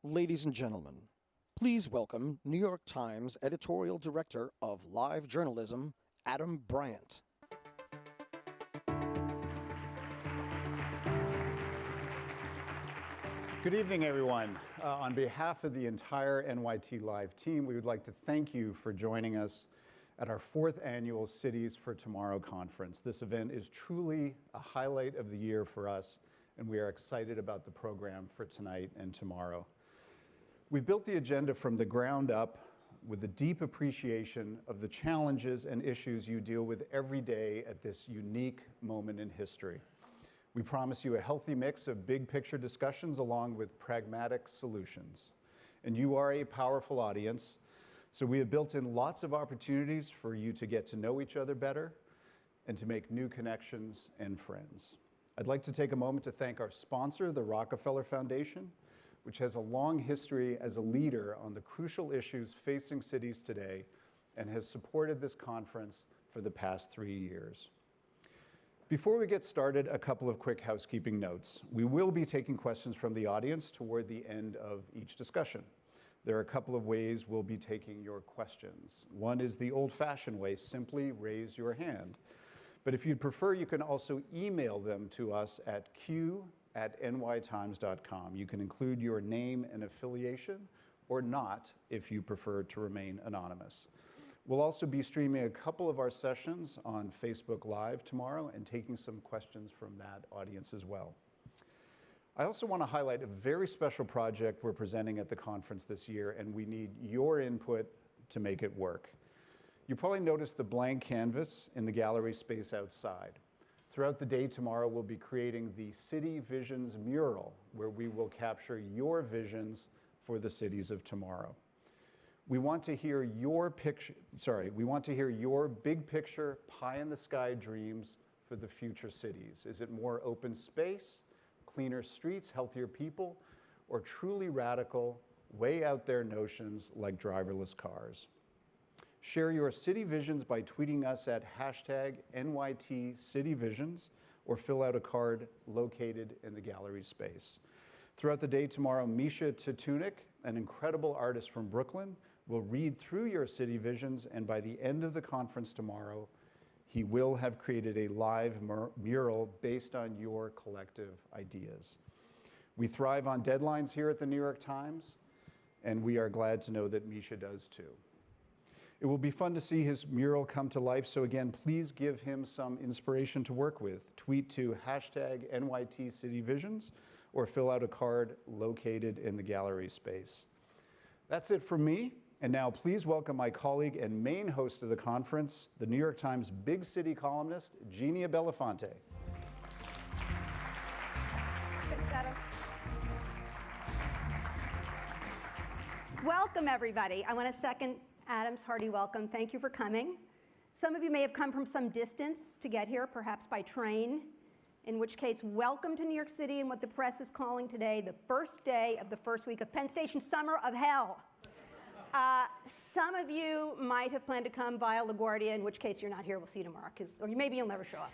Ladies and gentlemen, please welcome New York Times editorial director of live journalism, Adam Bryant. Good evening, everyone. On behalf of the entire NYT Live team, we would like to thank you for joining us at our 4th annual Cities for Tomorrow conference. This event is truly a highlight of the year for us, and we are excited about the program for tonight and tomorrow. We built the agenda from the ground up with a deep appreciation of the challenges and issues you deal with every day at this unique moment in history. We promise you a healthy mix of big picture discussions along with pragmatic solutions. And you are a powerful audience, so we have built in lots of opportunities for you to get to know each other better and to make new connections and friends. I'd like to take a moment to thank our sponsor, the Rockefeller Foundation, which has a long history as a leader on the crucial issues facing cities today and has supported this conference for the past 3 years. Before we get started, a couple of quick housekeeping notes. We will be taking questions from the audience toward the end of each discussion. There are a couple of ways we'll be taking your questions. One is the old-fashioned way, simply raise your hand. But if you'd prefer, you can also email them to us at q@nytimes.com. You can include your name and affiliation, or not if you prefer to remain anonymous. We'll also be streaming a couple of our sessions on Facebook Live tomorrow and taking some questions from that audience as well. I also want to highlight a very special project we're presenting at the conference this year, and we need your input to make it work. You probably noticed the blank canvas in the gallery space outside. Throughout the day tomorrow, we'll be creating the City Visions mural, where we will capture your visions for the cities of tomorrow. We want to hear your big picture, pie in the sky dreams for the future cities. Is it more open space, cleaner streets, healthier people, or truly radical, way out there notions like driverless cars? Share your city visions by tweeting us at #NYTCityVisions or fill out a card located in the gallery space. Throughout the day tomorrow, Misha Tatunik, an incredible artist from Brooklyn, will read through your city visions, and by the end of the conference tomorrow, he will have created a live mural based on your collective ideas. We thrive on deadlines here at the New York Times, and we are glad to know that Misha does too. It will be fun to see his mural come to life, so again, please give him some inspiration to work with. Tweet to #NYTCityVisions or fill out a card located in the gallery space. That's it from me, and now please welcome my colleague and main host of the conference, the New York Times big city columnist, Genia Belafonte. Thanks, Adam. Welcome, everybody. I want to second Adam's hearty welcome. Thank you for coming. Some of you may have come from some distance to get here, perhaps by train, in which case, welcome to New York City and what the press is calling today the first day of the first week of Penn Station Summer of Hell. Some of you might have planned to come via LaGuardia, in which case you're not here. We'll see you tomorrow, or maybe you'll never show up.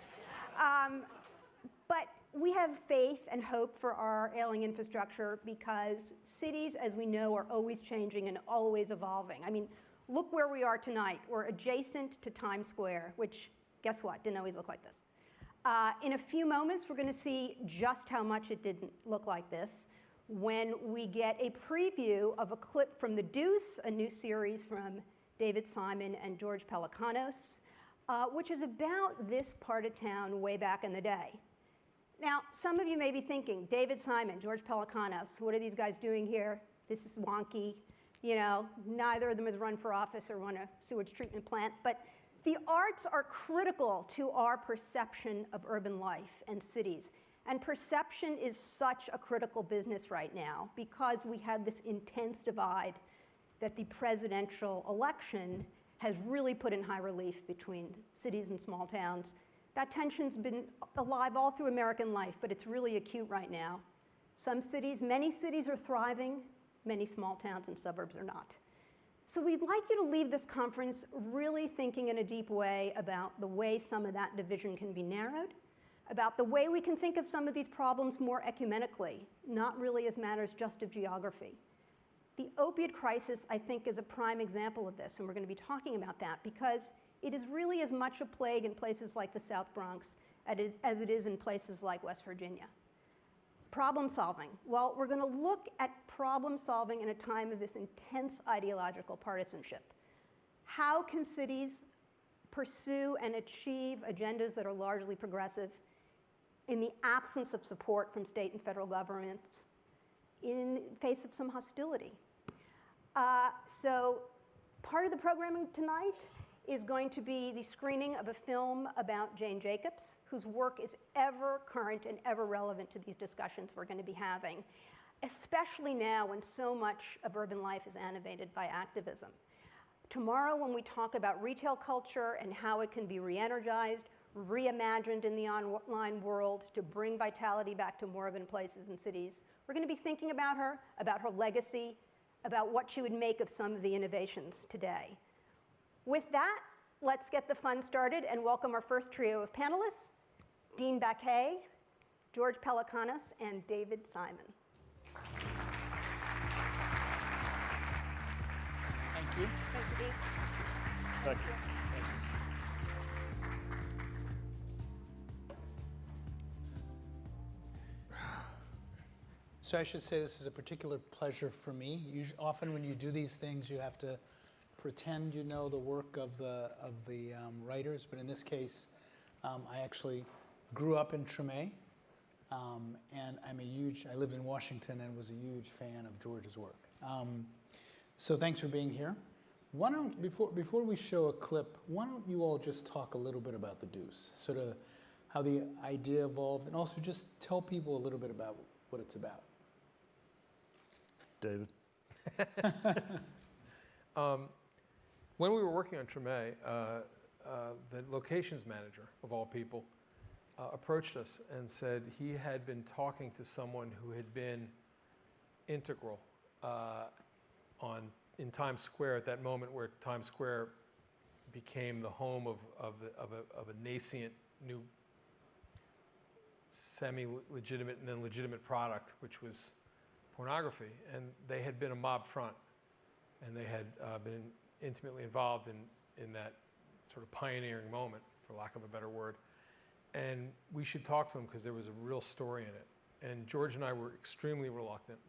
But we have faith and hope for our ailing infrastructure because cities, as we know, are always changing and always evolving. I mean, look where we are tonight. We're adjacent to Times Square, which, guess what, didn't always look like this. In a few moments, we're going to see just how much it didn't look like this when we get a preview of a clip from The Deuce, a new series from David Simon and George Pelecanos, which is about this part of town way back in the day. Now, some of you may be thinking, David Simon, George Pelecanos, what are these guys doing here? This is wonky. You know, neither of them has run for office or run a sewage treatment plant, but the arts are critical to our perception of urban life and cities. And perception is such a critical business right now because we have this intense divide that the presidential election has really put in high relief between cities and small towns. That tension's been alive all through American life, but it's really acute right now. Many cities are thriving, many small towns and suburbs are not. So we'd like you to leave this conference really thinking in a deep way about the way some of that division can be narrowed, about the way we can think of some of these problems more ecumenically, not really as matters just of geography. The opioid crisis, I think, is a prime example of this, and we're going to be talking about that because it is really as much a plague in places like the South Bronx as it is in places like West Virginia. Problem solving. Well, we're going to look at problem solving in a time of this intense ideological partisanship. How can cities pursue and achieve agendas that are largely progressive in the absence of support from state and federal governments, in the face of some hostility? So part of the programming tonight is going to be the screening of a film about Jane Jacobs, whose work is ever current and ever relevant to these discussions we're going to be having, especially now when so much of urban life is animated by activism. Tomorrow, when we talk about retail culture and how it can be re-energized, reimagined in the online world to bring vitality back to more urban places and cities, we're going to be thinking about her legacy, about what she would make of some of the innovations today. With that, let's get the fun started and welcome our first trio of panelists, Dean Baquet, George Pelikanos, and David Simon. Thank you. Thank you, Dean. Thank you. So I should say this is a particular pleasure for me. Often when you do these things, you have to pretend you know the work of the writers, but in this case, I actually grew up in Treme, and I lived in Washington and was a huge fan of George's work. So thanks for being here. Why don't, before we show a clip, why don't you all just talk a little bit about the Deuce, sort of how the idea evolved, and also just tell people a little bit about what it's about. David? When we were working on Treme, the locations manager, of all people, approached us and said he had been talking to someone who had been integral in Times Square at that moment where Times Square became the home of a nascent new semi-legitimate and then legitimate product, which was pornography. And they had been a mob front, and they had been intimately involved in that sort of pioneering moment, for lack of a better word. And we should talk to him because there was a real story in it. And George and I were extremely reluctant.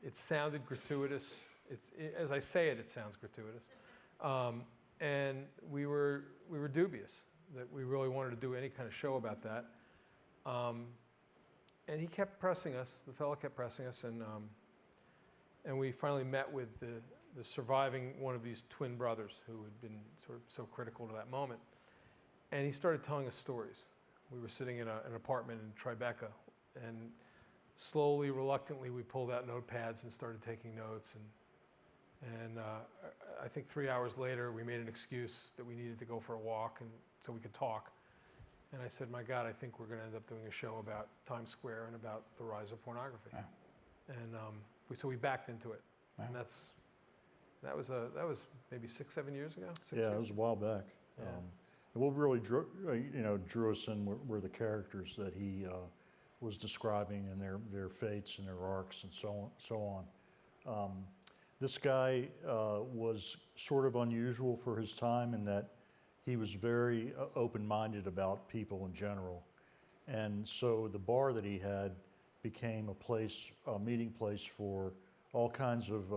It sounded gratuitous. As I say it, it sounds gratuitous. And we were dubious that we really wanted to do any kind of show about that. And he kept pressing us, the fellow kept pressing us, and we finally met with the surviving one of these twin brothers who had been sort of so critical to that moment. And he started telling us stories. We were sitting in an apartment in Tribeca, and slowly, reluctantly, we pulled out notepads and started taking notes. And I think 3 hours later, we made an excuse that we needed to go for a walk and so we could talk. And I said, my God, I think we're going to end up doing a show about Times Square and about the rise of pornography. Wow. And so we backed into it. Wow. And that was maybe 6-7 years ago. Yeah, it was a while back. Yeah. And what really drew us in were the characters that he was describing and their fates and their arcs and so on. This guy was sort of unusual for his time in that he was very open-minded about people in general. And so the bar that he had became a meeting place for all kinds of,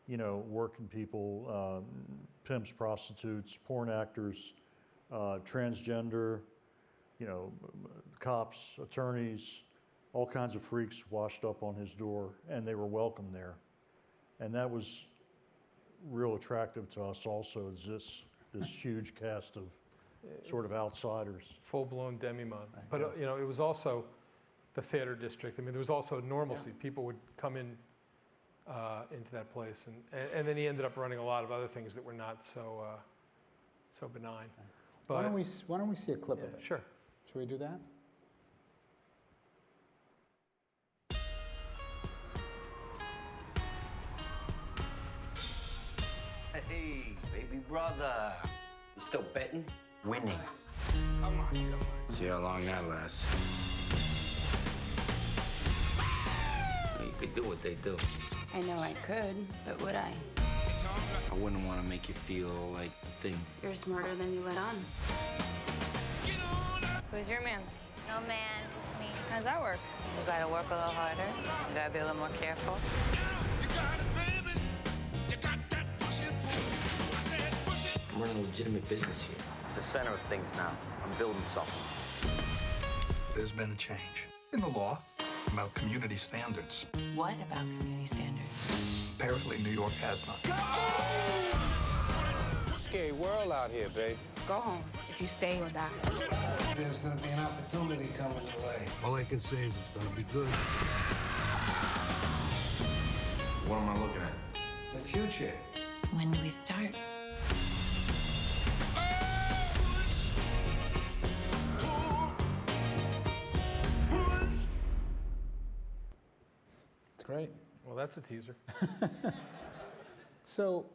working people, pimps, prostitutes, porn actors, transgender, cops, attorneys, all kinds of freaks washed up on his door, and they were welcome there. And that was real attractive to us also, is this huge cast of sort of outsiders. Full-blown demi-monde. But it was also the theater district. I mean, there was also normalcy. Yeah. People would come in into that place, and then he ended up running a lot of other things that were not so benign. But why don't we see a clip of it? Sure. Should we do that? Hey, baby brother. You still betting? Winning. Come on. See how long that lasts. could do what they do. I know I could, but would I? I wouldn't want to make you feel like a thing. You're smarter than you let on. Who's your man? No man, just me. How does that work? You gotta work a little harder. You gotta be a little more careful. I'm running a legitimate business here. The center of things now. I'm building something. There's been a change in the law about community standards. What about community standards? Apparently, New York has none. Scary world out here, babe. Go home. If you stay, you'll die. There's gonna be an opportunity coming your way. All I can say is it's gonna be good. What am I looking at? The future. When do we start? It's great. Well, that's a teaser. So,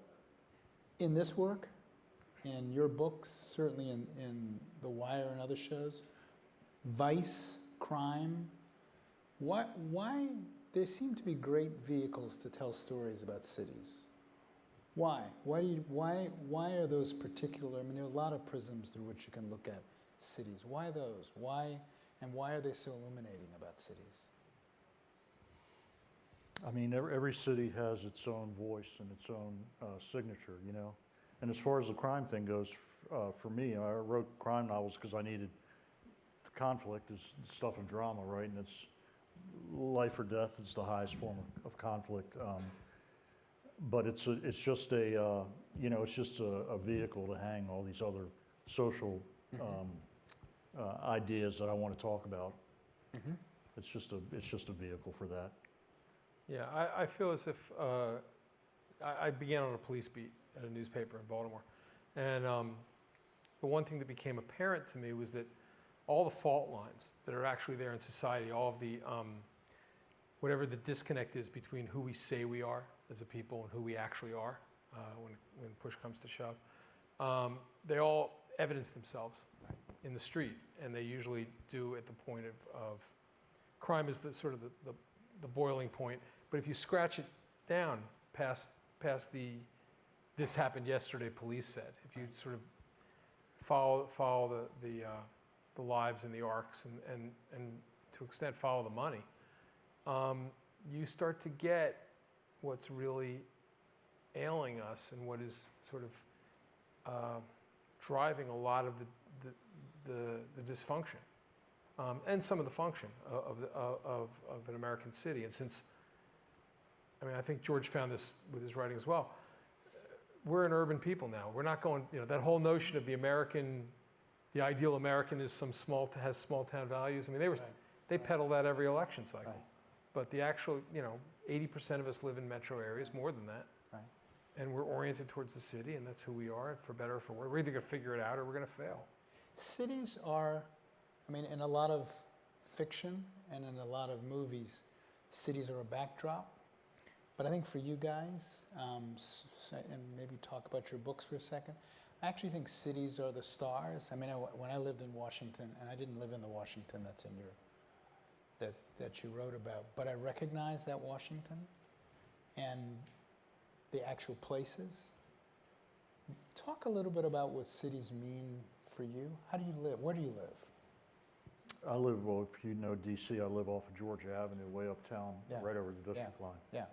in this work, in your books, certainly in The Wire and other shows, vice, crime, why there seem to be great vehicles to tell stories about cities? Why? Why are those particular? I mean, there are a lot of prisms through which you can look at cities. Why those? Why are they so illuminating about cities? I mean, every city has its own voice and its own signature, you know. And as far as the crime thing goes, for me, I wrote crime novels because I needed conflict is stuff of drama, right? And it's life or death is the highest form of conflict. But it's just a vehicle to hang all these other social ideas that I want to talk about. Mm-hmm. It's just a vehicle for that. Yeah, I feel as if I began on a police beat at a newspaper in Baltimore. And the one thing that became apparent to me was that all the fault lines that are actually there in society, all of the, whatever the disconnect is between who we say we are as a people and who we actually are when push comes to shove, they all evidence themselves in the street. And they usually do at the point of crime is the sort of the boiling point. But if you scratch it down past the this happened yesterday, police said, if you sort of follow the lives and the arcs and to an extent follow the money, you start to get what's really ailing us and what is sort of driving a lot of the dysfunction and some of the function of an American city. And since, I mean, I think George found this with his writing as well. We're an urban people now. We're not going, you know, that whole notion of the ideal American is has small town values. I mean, they peddle that every election cycle. Right. But the actual, 80% of us live in metro areas, more than that. Right. And we're oriented towards the city, and that's who we are, for better or for worse. We're either going to figure it out or we're going to fail. Cities are, I mean, in a lot of fiction and in a lot of movies, cities are a backdrop. But I think for you guys, and maybe talk about your books for a second, I actually think cities are the stars. I mean, when I lived in Washington, and I didn't live in the Washington that's in that you wrote about, but I recognize that Washington and the actual places. Talk a little bit about what cities mean for you. How do you live? Where do you live? I live, well, if you know DC, I live off of Georgia Avenue, way uptown, right over the district line. Yeah.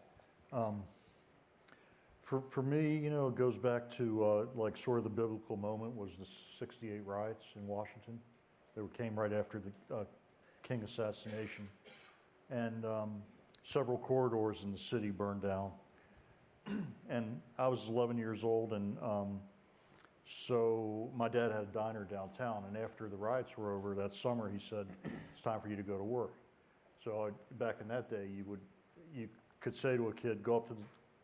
For me, it goes back to like sort of the biblical moment was the 68 riots in Washington. They came right after the King assassination. And several corridors in the city burned down. And I was 11 years old, and so my dad had a diner downtown, and after the riots were over that summer, he said, it's time for you to go to work. So back in that day, you could say to a kid, go up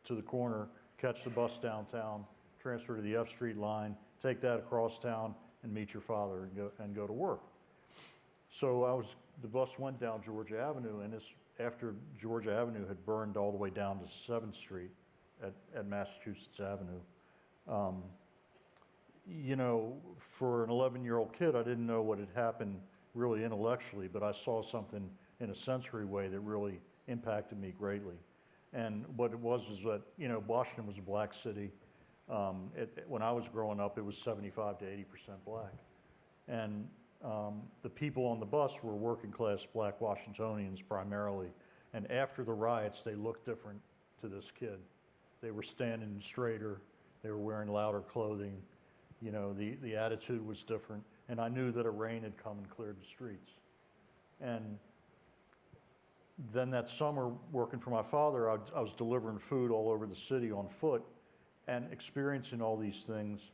to the corner, catch the bus downtown, transfer to the F Street line, take that across town, and meet your father and go to work. So the bus went down Georgia Avenue, and after Georgia Avenue had burned all the way down to 7th Street at Massachusetts Avenue. For an 11-year-old kid, I didn't know what had happened really intellectually, but I saw something in a sensory way that really impacted me greatly. And what it was is that, you know, Washington was a black city. When I was growing up, it was 75 to 80% black. And the people on the bus were working class black Washingtonians primarily. And after the riots, they looked different to this kid. They were standing straighter, they were wearing louder clothing, you know, the attitude was different. And I knew that a rain had come and cleared the streets. And then that summer, working for my father, I was delivering food all over the city on foot, and experiencing all these things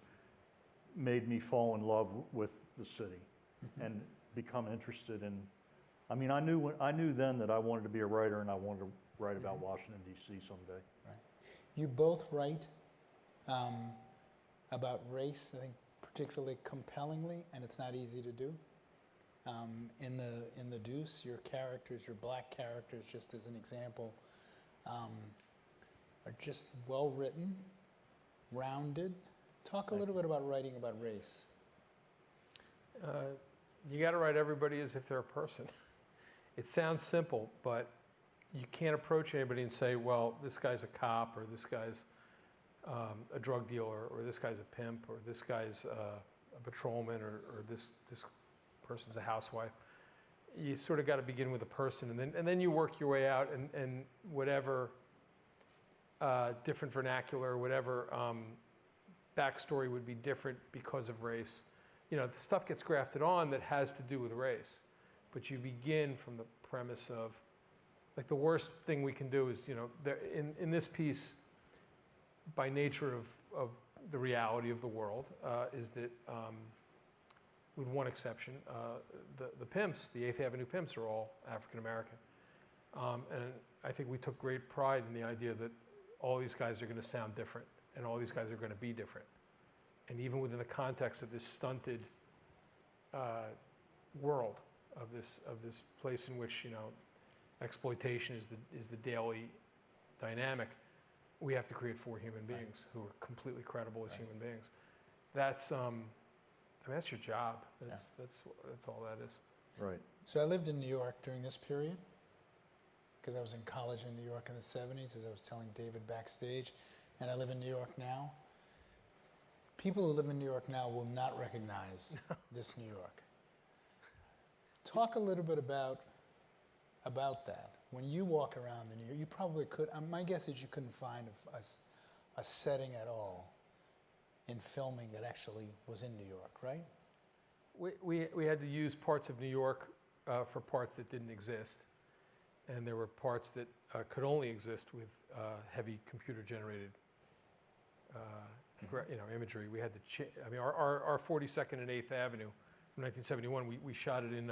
made me fall in love with the city and become interested in, I mean, I knew then that I wanted to be a writer, and I wanted to write about Washington, D.C. someday. Right. You both write about race, I think, particularly compellingly, and it's not easy to do. In the Deuce, your characters, your black characters, just as an example, are just well written, rounded. Talk a little bit about writing about race. You got to write everybody as if they're a person. It sounds simple, but you can't approach anybody and say, well, this guy's a cop, or this guy's a drug dealer, or this guy's a pimp, or this guy's a patrolman, or this person's a housewife. You sort of got to begin with a person, and then you work your way out, and whatever different vernacular, whatever backstory would be different because of race. You know, the stuff gets grafted on that has to do with race, but you begin from the premise of, like, the worst thing we can do is, you know, in this piece, by nature of the reality of the world, is that, with one exception, the pimps, the 8th Avenue pimps, are all African American. And I think we took great pride in the idea that all these guys are going to sound different, and all these guys are going to be different. And even within the context of this stunted world, of this place in which, you know, exploitation is the daily dynamic, we have to create 4 human beings who are completely credible as human beings. That's I mean, that's your job. That's all that is. Right. So I lived in New York during this period, because I was in college in New York in the 70s, as I was telling David backstage, and I live in New York now. People who live in New York now will not recognize this New York. Talk a little bit about that. When you walk around the New York, you probably could, my guess is you couldn't find a setting at all in filming that actually was in New York, right? We had to use parts of New York for parts that didn't exist, and there were parts that could only exist with heavy computer-generated imagery. We had to I mean, our 42nd and 8th Avenue from 1971, we shot it in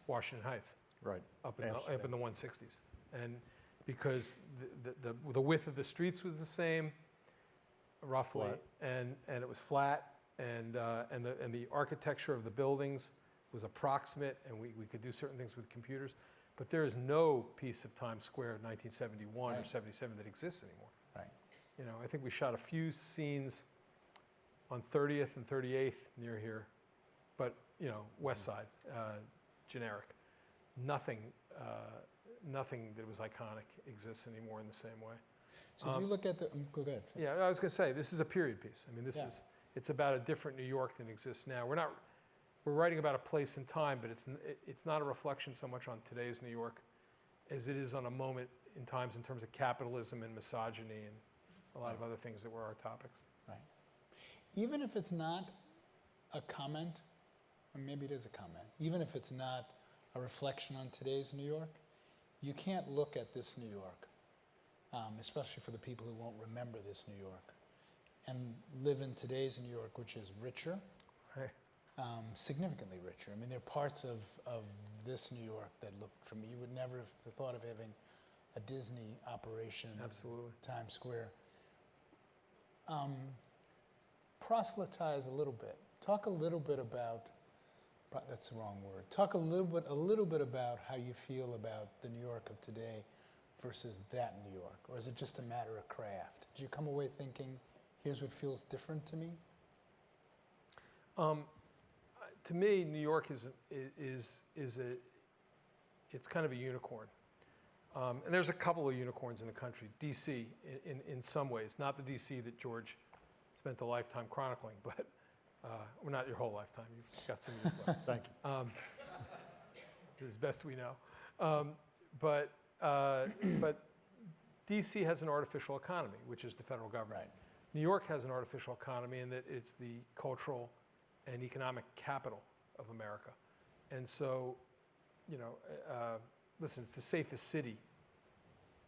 Washington Heights. Right. Up in the 160s. And because the width of the streets was the same, roughly, and it was flat, and the architecture of the buildings was approximate, and we could do certain things with computers. But there is no piece of Times Square in 1971 or 77 that exists anymore. Right. You know, I think we shot a few scenes on 30th and 38th near here, but, you know, West Side, generic. Nothing that was iconic exists anymore in the same way. So do you look at the, go ahead. Yeah, I was going to say, this is a period piece. I mean, it's about a different New York than exists now. We're writing about a place in time, but it's not a reflection so much on today's New York as it is on a moment in times in terms of capitalism and misogyny and a lot of other things that were our topics. Right. Even if it's not a comment, or maybe it is a comment, even if it's not a reflection on today's New York, you can't look at this New York, especially for the people who won't remember this New York, and live in today's New York, which is richer, right. Significantly richer. I mean, there are parts of this New York that look to me, you would never have thought of having a Disney operation Absolutely. in Times Square. Proselytize a little bit. Talk a little bit about, that's the wrong word. Talk a little bit about how you feel about the New York of today versus that New York, or is it just a matter of craft? Did you come away thinking, here's what feels different to me? To me, New York it's kind of a unicorn. And there's a couple of unicorns in the country. DC, in some ways, not the DC that George spent a lifetime chronicling, but well, not your whole lifetime. You've got some years left. Thank you. As best we know. But DC has an artificial economy, which is the federal government. Right. New York has an artificial economy in that it's the cultural and economic capital of America. And so, listen, it's the safest city.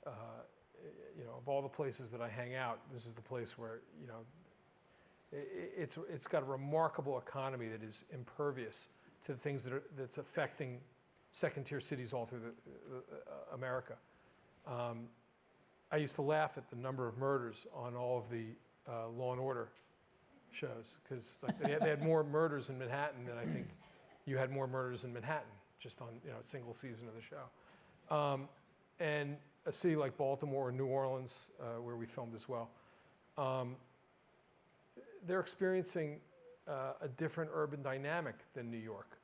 Of all the places that I hang out, this is the place where, it's got a remarkable economy that is impervious to the things that's affecting second-tier cities all through America. I used to laugh at the number of murders on all of the Law and Order shows, because they had more murders in Manhattan than I think you had more murders in Manhattan, just on a single season of the show. And a city like Baltimore or New Orleans, where we filmed as well, they're experiencing a different urban dynamic than New York.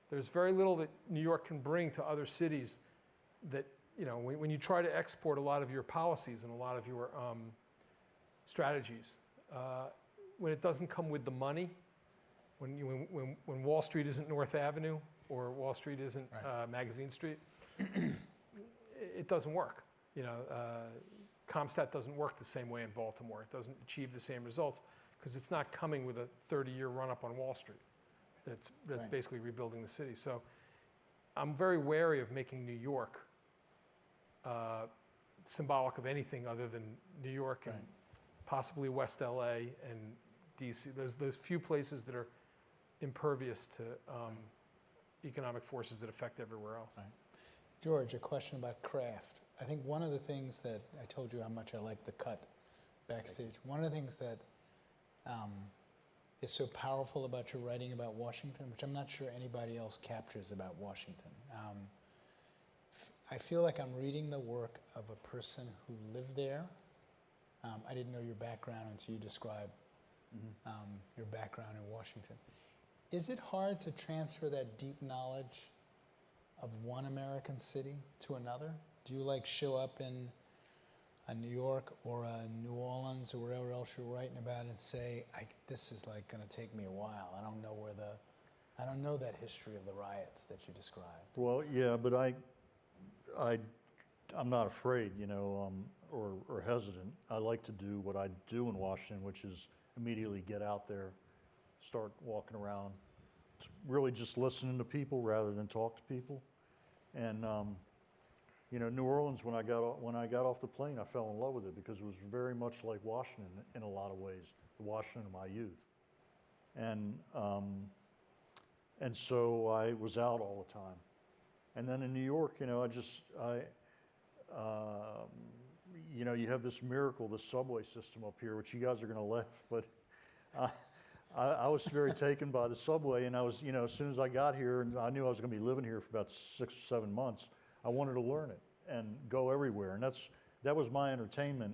There's very little that New York can bring to other cities that, when you try to export a lot of your policies and a lot of your strategies, when it doesn't come with the money, when Wall Street isn't North Avenue or Wall Street isn't Magazine Street, it doesn't work. Comstat doesn't work the same way in Baltimore. It doesn't achieve the same results because it's not coming with a 30-year run-up on Wall Street. That's basically rebuilding the city. So I'm very wary of making New York symbolic of anything other than New York and possibly West LA and DC. Those few places that are impervious to economic forces that affect everywhere else. Right. George, a question about craft. I think one of the things that I told you how much I like the cut backstage. One of the things that is so powerful about your writing about Washington, which I'm not sure anybody else captures about Washington. I feel like I'm reading the work of a person who lived there. I didn't know your background until you described your background in Washington. Is it hard to transfer that deep knowledge of one American city to another? Do you show up in a New York or a New Orleans or wherever else you're writing about and say, this is going to take me a while. I don't know that history of the riots that you described. Well, yeah, but I'm not afraid, or hesitant. I like to do what I do in Washington, which is immediately get out there, start walking around, really just listening to people rather than talk to people. And New Orleans, when I got off the plane, I fell in love with it because it was very much like Washington in a lot of ways, the Washington of my youth. And so I was out all the time. And then in New York, you have this miracle, this subway system up here, which you guys are going to laugh, but I was very taken by the subway, and I was, as soon as I got here, and I knew I was going to be living here for about 6 or 7 months, I wanted to learn it and go everywhere, and that was my entertainment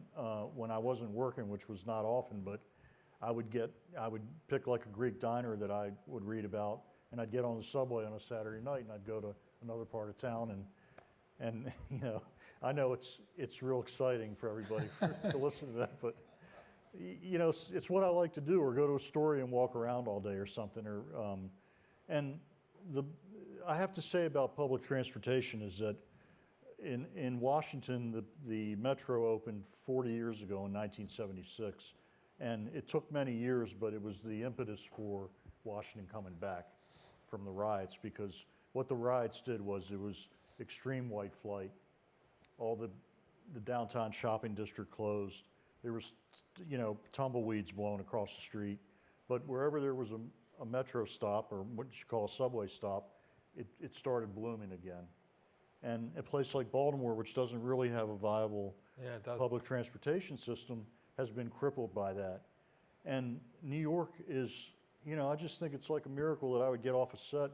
when I wasn't working, which was not often, but I would pick a Greek diner that I would read about, and I'd get on the subway on a Saturday night, and I'd go to another part of town, and I know it's real exciting for everybody to listen to that, but it's what I like to do, or go to a store and walk around all day or something. I have to say about public transportation is that in Washington, the metro opened 40 years ago in 1976, and it took many years, but it was the impetus for Washington coming back from the riots, because what the riots did was it was extreme white flight. All the downtown shopping district closed. There was, tumbleweeds blowing across the street. But wherever there was a metro stop, or what you call a subway stop, it started blooming again. And a place like Baltimore, which doesn't really have a viable public transportation system, has been crippled by that. And New York is, I just think it's like a miracle that I would get off a set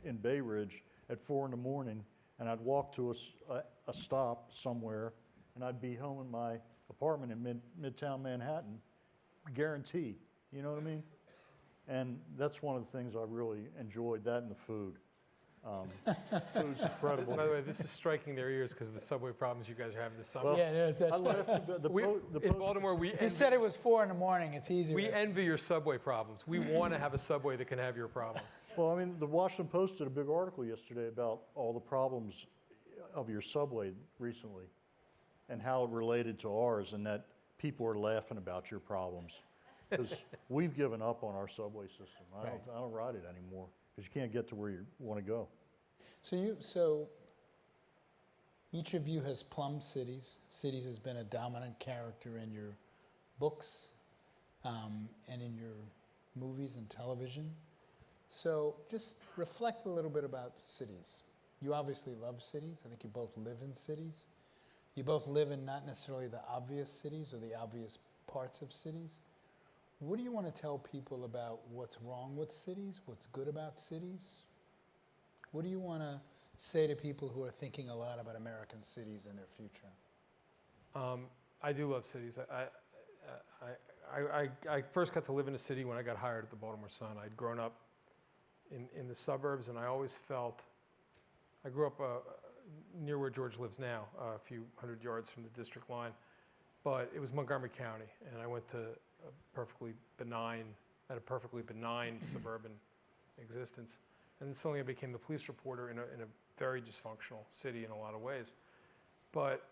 in Bay Ridge at 4 in the morning, and I'd walk to a stop somewhere, and I'd be home in my apartment in Midtown Manhattan, guaranteed. You know what I mean? And that's one of the things I really enjoyed, that and the food. It was incredible. By the way, this is striking their ears because of the subway problems you guys are having this summer. Well, Yeah, no, that's I laughed about In Baltimore, we He said it was 4 in the morning. It's easier. we envy your subway problems. We want to have a subway that can have your problems. Well, I mean, the Washington Post did a big article yesterday about all the problems of your subway recently and how it related to ours, and that people are laughing about your problems because we've given up on our subway system. I don't ride it anymore because you can't get to where you want to go. So each of you has plumbed cities. Cities has been a dominant character in your books and in your movies and television. So just reflect a little bit about cities. You obviously love cities. I think you both live in cities. You both live in not necessarily the obvious cities or the obvious parts of cities. What do you want to tell people about what's wrong with cities, what's good about cities? What do you want to say to people who are thinking a lot about American cities and their future? I do love cities. I first got to live in a city when I got hired at the Baltimore Sun. I'd grown up in the suburbs, and I always felt, I grew up near where George lives now, a few hundred yards from the district line, but it was Montgomery County, and I went to a perfectly benign suburban existence. And then suddenly I became the police reporter in a very dysfunctional city in a lot of ways. But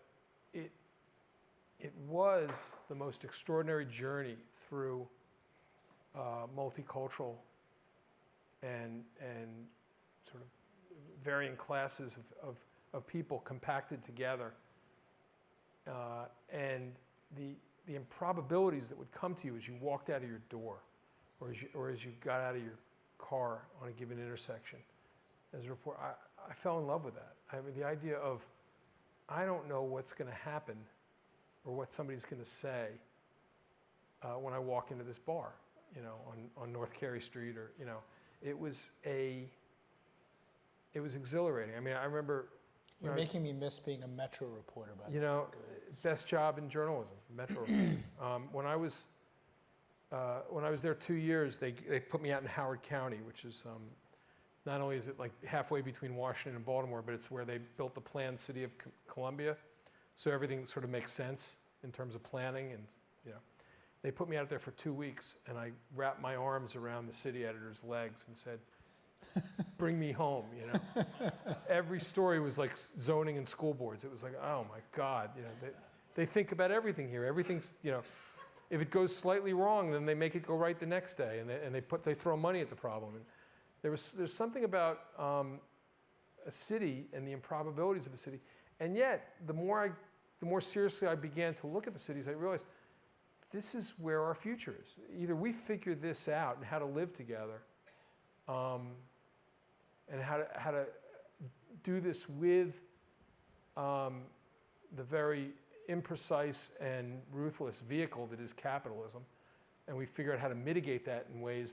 it was the most extraordinary journey through multicultural and sort of varying classes of people compacted together. And the improbabilities that would come to you as you walked out of your door or as you got out of your car on a given intersection. As a reporter, I fell in love with that. I mean, the idea of, I don't know what's going to happen or what somebody's going to say when I walk into this bar, on North Carey Street, or, it was exhilarating. I mean, I remember. You're making me miss being a Metro reporter, by the way. Best job in journalism, Metro reporter. When I was there 2 years, they put me out in Howard County, which is not only is it like halfway between Washington and Baltimore, but it's where they built the planned city of Columbia. So everything sort of makes sense in terms of planning, and they put me out there for 2 weeks, and I wrapped my arms around the city editor's legs and said, "Bring me home." Every story was like zoning and school boards. It was like, oh my God, they think about everything here. Everything's, if it goes slightly wrong, then they make it go right the next day, and they throw money at the problem. And there's something about a city and the improbabilities of a city, and yet the more seriously I began to look at the cities, I realized this is where our future is. Either we figure this out and how to live together, and how to do this with the very imprecise and ruthless vehicle that is capitalism, and we figure out how to mitigate that in ways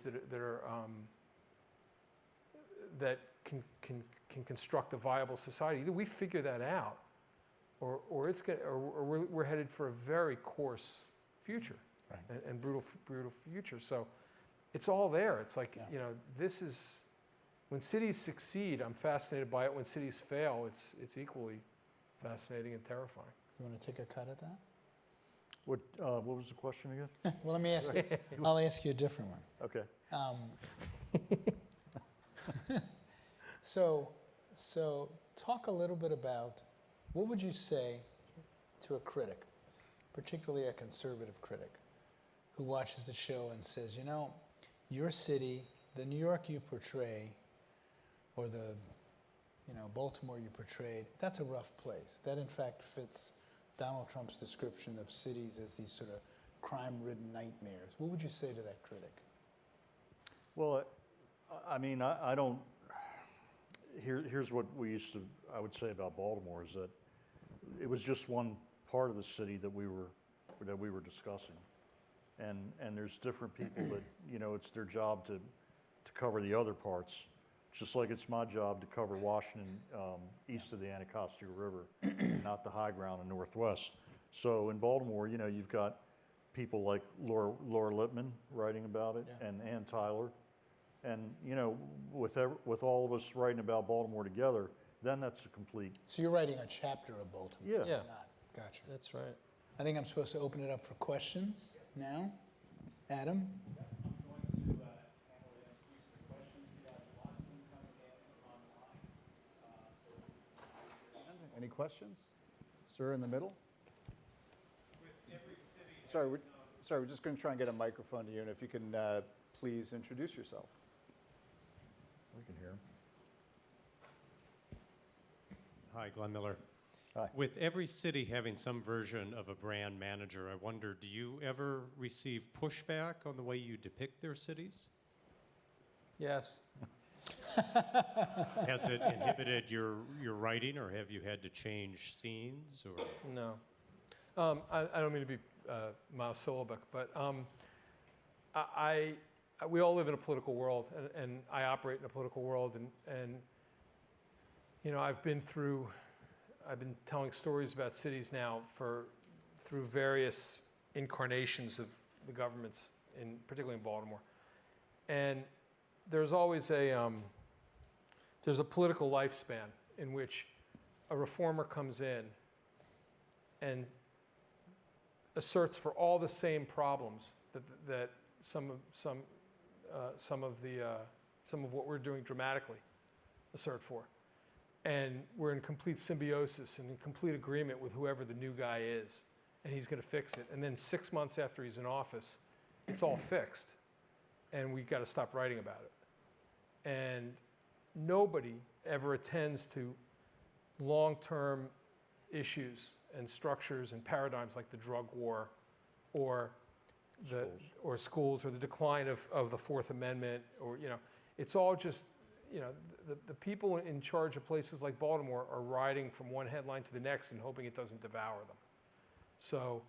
that can construct a viable society. Either we figure that out, or we're headed for a very coarse future, right, and brutal future. So it's all there. It's like this is. When cities succeed, I'm fascinated by it. When cities fail, it's equally fascinating and terrifying. You want to take a cut at that? What was the question again? Well, let me ask you. I'll ask you a different one. Okay. So talk a little bit about, what would you say to a critic, particularly a conservative critic, who watches the show and says, your city, the New York you portray, or the Baltimore you portrayed, that's a rough place. That in fact fits Donald Trump's description of cities as these sort of crime-ridden nightmares. What would you say to that critic? Well, I mean, I don't. Here's what I would say about Baltimore, is that it was just one part of the city that we were discussing, and there's different people that it's their job to cover the other parts. Just like it's my job to cover Washington east of the Anacostia River, not the high ground in Northwest. So in Baltimore, you've got people like Laura Lippman writing about it, and Ann Tyler, And, you know, with all of us writing about Baltimore together, then that's a complete. So you're writing a chapter of Baltimore? Yeah. Yeah. Not. Gotcha. That's right. I think I'm supposed to open it up for questions now. Adam? Any questions? Sir in the middle? Sorry, we're just going to try and get a microphone to you, and if you can please introduce yourself. We can hear him. Hi, Glenn Miller. Hi. With every city having some version of a brand manager, I wonder, do you ever receive pushback on the way you depict their cities? Yes. Has it inhibited your writing, or have you had to change scenes? Or? No. I don't mean to be monosyllabic, but we all live in a political world, and I operate in a political world, and you know, I've been telling stories about cities now through various incarnations of the governments, particularly in Baltimore, and there's always there's a political lifespan in which a reformer comes in and asserts for all the same problems that some of what we're doing dramatically assert for. And we're in complete symbiosis and in complete agreement with whoever the new guy is, and he's going to fix it. And then 6 months after he's in office, it's all fixed, and we've got to stop writing about it. And nobody ever attends to long-term issues and structures and paradigms like the drug war or schools or the decline of the Fourth Amendment, or, you know, it's all just, you know, the people in charge of places like Baltimore are riding from one headline to the next and hoping it doesn't devour them. So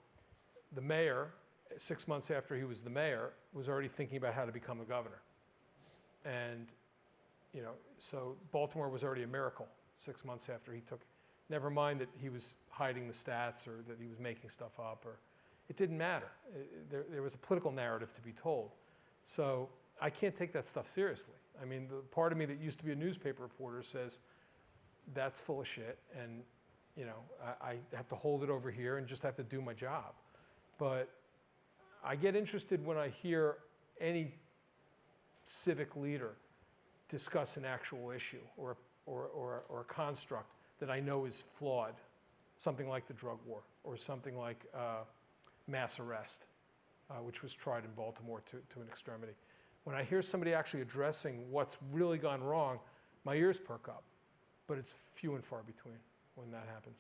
the mayor, 6 months after he was the mayor, was already thinking about how to become a governor. And, you know, so Baltimore was already a miracle 6 months after he took, never mind that he was hiding the stats or that he was making stuff up, or it didn't matter. There was a political narrative to be told. So I can't take that stuff seriously. I mean, the part of me that used to be a newspaper reporter says, that's full of shit, and, you know, I have to hold it over here and just have to do my job. But I get interested when I hear any civic leader discuss an actual issue or a construct that I know is flawed, something like the drug war or something like mass arrest, which was tried in Baltimore to an extremity. When I hear somebody actually addressing what's really gone wrong, my ears perk up, but it's few and far between when that happens.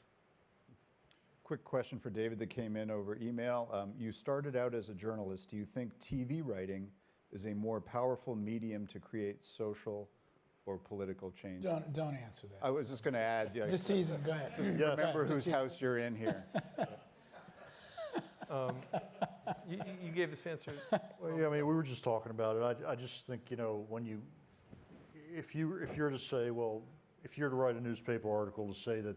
Quick question for David that came in over email. You started out as a journalist. Do you think TV writing is a more powerful medium to create social or political change? Don't answer that. I was just going to add. Yeah, just teasing. Go ahead. Just remember whose house you're in here. You gave this answer. Well, yeah, I mean, we were just talking about it. I just think, you know, if you're to say, well, if you're to write a newspaper article to say that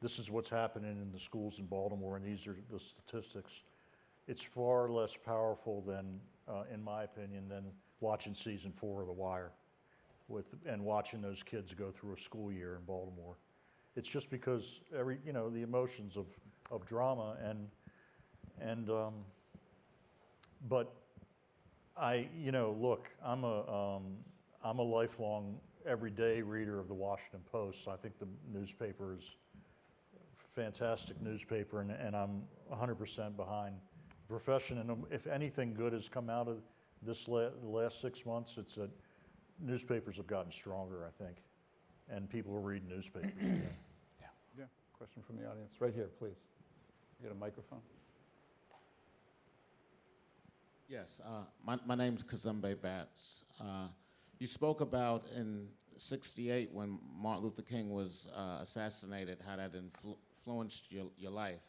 this is what's happening in the schools in Baltimore and these are the statistics, it's far less powerful than, in my opinion, than watching season 4 of The Wire, and watching those kids go through a school year in Baltimore. It's just because the emotions of drama but look, I'm a lifelong, everyday reader of the Washington Post. I think the newspaper is a fantastic newspaper, and I'm 100% behind the profession. And if anything good has come out of this the last 6 months, it's that newspapers have gotten stronger, I think, and people are reading newspapers again. Yeah. Question from the audience, right here, please. You get a microphone. Yes, my name's Kazembe Batts. You spoke about in '68 when Martin Luther King was assassinated, how that influenced your life.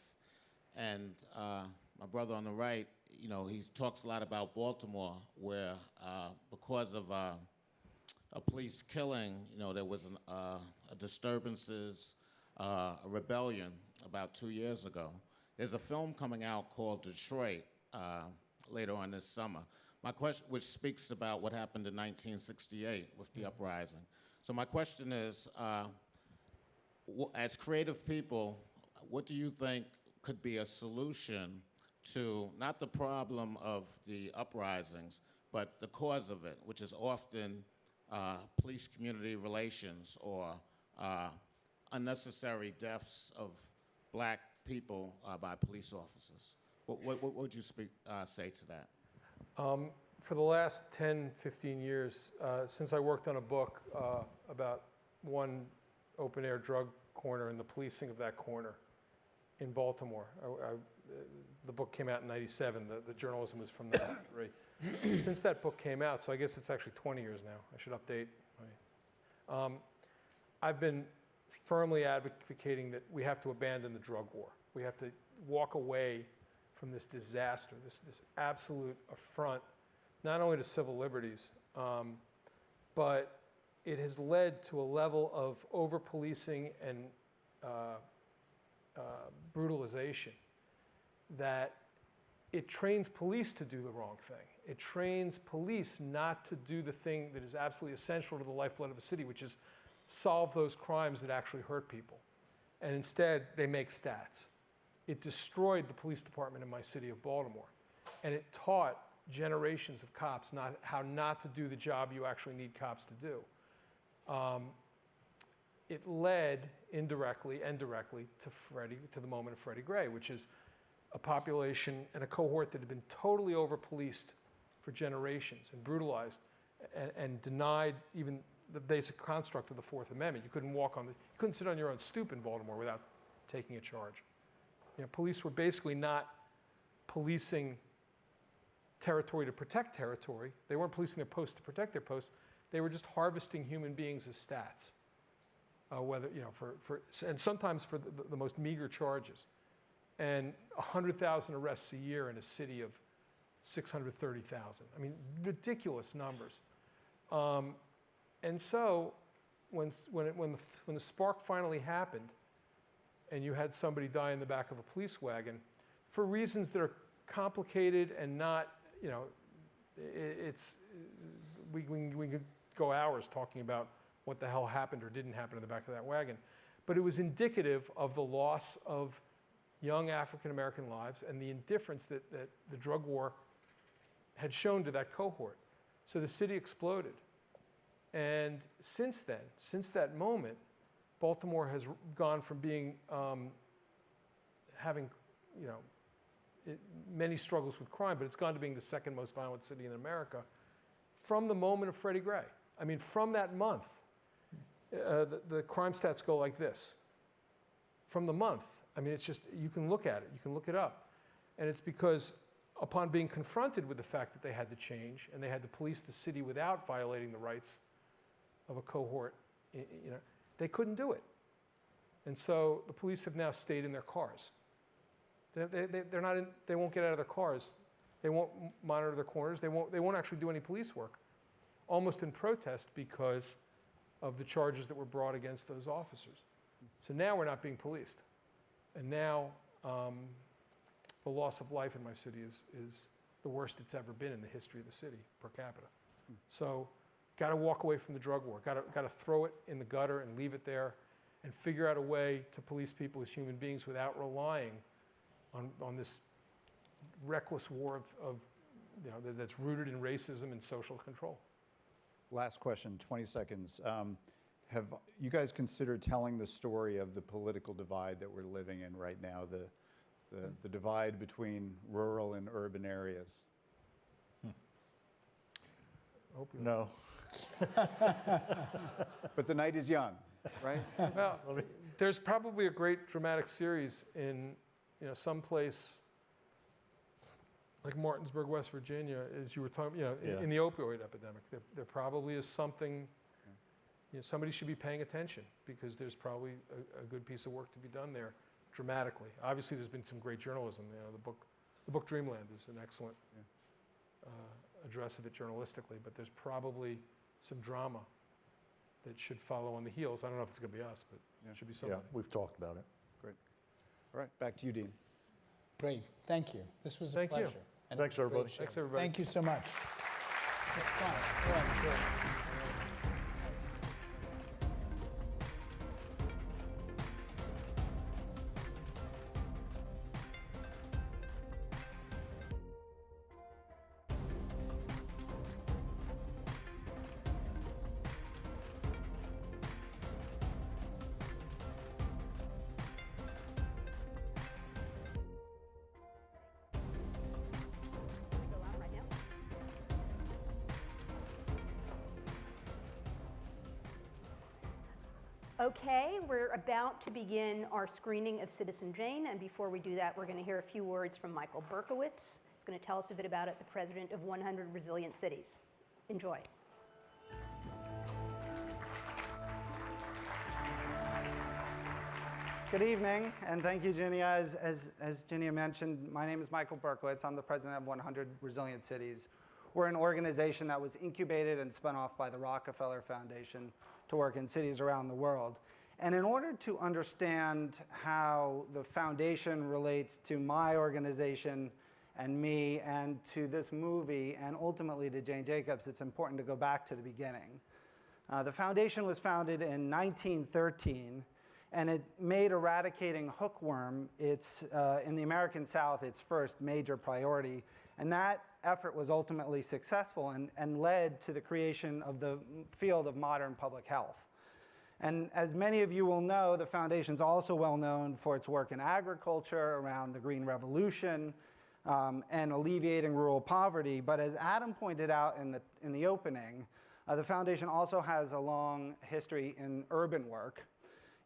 And my brother on the right, you know, he talks a lot about Baltimore, where because of a police killing, you know, there was a disturbances, a rebellion about 2 years ago. There's a film coming out called Detroit later on this summer. My question, which speaks about what happened in 1968 with the uprising. So my question is, as creative people, what do you think could be a solution to not the problem of the uprisings, but the cause of it, which is often police-community relations or unnecessary deaths of black people by police officers? What would you say to that? For the last 10, 15 years, since I worked on a book about one open-air drug corner and the policing of that corner in Baltimore. The book came out in '97. The journalism was from that. Right. Since that book came out, so I guess it's actually 20 years now. I should update. I've been firmly advocating that we have to abandon the drug war. We have to walk away from this disaster, this absolute affront, not only to civil liberties, but it has led to a level of over-policing and brutalization that it trains police to do the wrong thing. It trains police not to do the thing that is absolutely essential to the lifeblood of a city, which is solve those crimes that actually hurt people. And instead, they make stats. It destroyed the police department in my city of Baltimore. And it taught generations of cops how not to do the job you actually need cops to do. It led indirectly and directly to the moment of Freddie Gray, which is a population and a cohort that had been totally over-policed for generations and brutalized and denied even the basic construct of the Fourth Amendment. You couldn't sit on your own stoop in Baltimore without taking a charge. You know, police were basically not policing territory to protect territory. They weren't policing their posts to protect their posts. They were just harvesting human beings as stats, and sometimes for the most meager charges. And 100,000 arrests a year in a city of 630,000. I mean, ridiculous numbers. And so when the spark finally happened, and you had somebody die in the back of a police wagon, for reasons that are complicated and not, we could go hours talking about what the hell happened or didn't happen in the back of that wagon. But it was indicative of the loss of young African-American lives and the indifference that the drug war had shown to that cohort. So the city exploded. And since then, since that moment, Baltimore has gone from being, having, many struggles with crime, but it's gone to being the second most violent city in America from the moment of Freddie Gray. I mean, from that month, the crime stats go like this. From the month, I mean, it's just, you can look at it, you can look it up. And it's because upon being confronted with the fact that they had to change and they had to police the city without violating the rights of a cohort, they couldn't do it. And so the police have now stayed in their cars. They won't get out of their cars. They won't monitor their corners. They won't actually do any police work, almost in protest because of the charges that were brought against those officers. So now we're not being policed. And now the loss of life in my city is the worst it's ever been in the history of the city per capita. So got to walk away from the drug war. Got to throw it in the gutter and leave it there and figure out a way to police people as human beings without relying on this reckless war that's rooted in racism and social control. Last question, 20 seconds. Have you guys considered telling the story of the political divide that we're living in right now, the divide between rural and urban areas? No. But the night is young, right? Well, there's probably a great dramatic series in someplace like Martinsburg, West Virginia, as you were talking, in the opioid epidemic. There probably is something, somebody should be paying attention because there's probably a good piece of work to be done there dramatically. Obviously, there's been some great journalism. The book Dreamland is an excellent address of it journalistically, but there's probably some drama that should follow on the heels. I don't know if it's going to be us, but it should be something. Yeah, we've talked about it. Great. All right, back to you, Dean. Great, thank you. This was a pleasure. And Thanks, it was a great everybody. show. Thanks, everybody. Thank you so much. It's fun. Yeah, sure. Go on right now. Okay, we're about to begin our screening of Citizen Jane, and before we do that, we're going to hear a few words from Michael Berkowitz. He's going to tell us a bit about it, the president of 100 Resilient Cities. Enjoy. Good evening, and thank you, Ginny. As Ginny mentioned, my name is Michael Berkowitz. I'm the president of 100 Resilient Cities. We're an organization that was incubated and spun off by the Rockefeller Foundation to work in cities around the world. And in order to understand how the foundation relates to my organization and me and to this movie and ultimately to Jane Jacobs, it's important to go back to the beginning. The foundation was founded in 1913, and it made eradicating hookworm in the American South its first major priority. And that effort was ultimately successful and led to the creation of the field of modern public health. And as many of you will know, the foundation is also well known for its work in agriculture, around the Green Revolution, and alleviating rural poverty. But as Adam pointed out in the opening, the foundation also has a long history in urban work.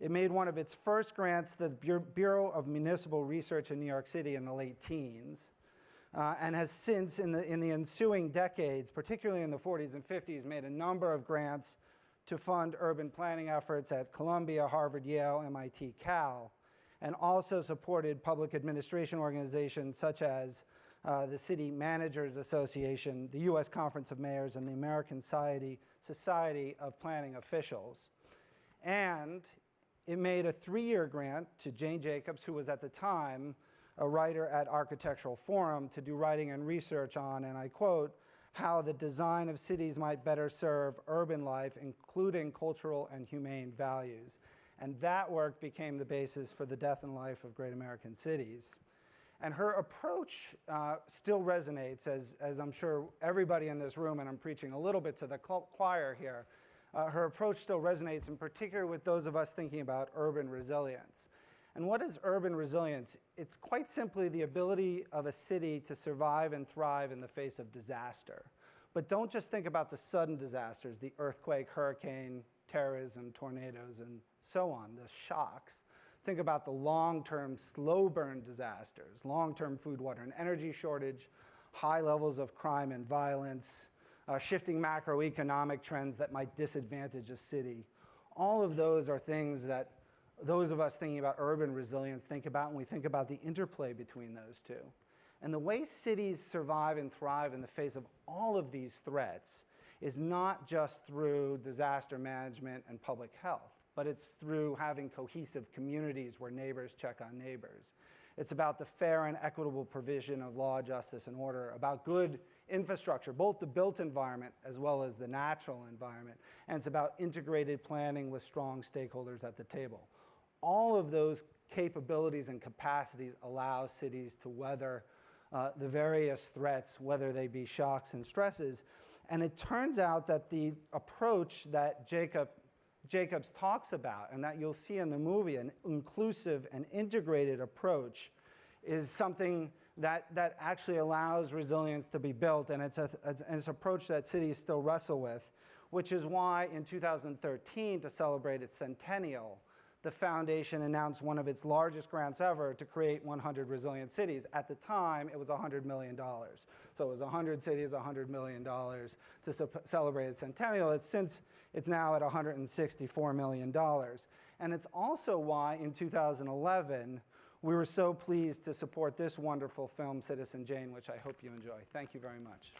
It made one of its first grants to the Bureau of Municipal Research in New York City in the late teens, and has since, in the ensuing decades, particularly in the 40s and 50s, made a number of grants to fund urban planning efforts at Columbia, Harvard, Yale, MIT, Cal, and also supported public administration organizations such as the City Managers Association, the U.S. Conference of Mayors, and the American Society of Planning Officials. And it made a 3-year grant to Jane Jacobs, who was at the time a writer at Architectural Forum, to do writing and research on, and I quote, how the design of cities might better serve urban life, including cultural and humane values. And that work became the basis for the Death and Life of Great American Cities. And her approach still resonates, as I'm sure everybody in this room, and I'm preaching a little bit to the choir here, her approach still resonates, in particular with those of us thinking about urban resilience. And what is urban resilience? It's quite simply the ability of a city to survive and thrive in the face of disaster. But don't just think about the sudden disasters, the earthquake, hurricane, terrorism, tornadoes, and so on, the shocks. Think about the long-term slow burn disasters, long-term food, water, and energy shortage, high levels of crime and violence, shifting macroeconomic trends that might disadvantage a city. All of those are things that those of us thinking about urban resilience think about when we think about the interplay between those two. And the way cities survive and thrive in the face of all of these threats is not just through disaster management and public health, but it's through having cohesive communities where neighbors check on neighbors. It's about the fair and equitable provision of law, justice, and order, about good infrastructure, both the built environment as well as the natural environment. And it's about integrated planning with strong stakeholders at the table. All of those capabilities and capacities allow cities to weather the various threats, whether they be shocks and stresses. And it turns out that the approach that Jacobs talks about, and that you'll see in the movie, an inclusive and integrated approach, is something that actually allows resilience to be built, and it's an approach that cities still wrestle with, which is why in 2013, to celebrate its centennial, the foundation announced one of its largest grants ever to create 100 resilient cities. At the time, it was $100 million. So it was 100 cities, $100 million to celebrate its centennial. It's now at $164 million. And it's also why in 2011, we were so pleased to support this wonderful film, Citizen Jane, which I hope you enjoy. Thank you very much.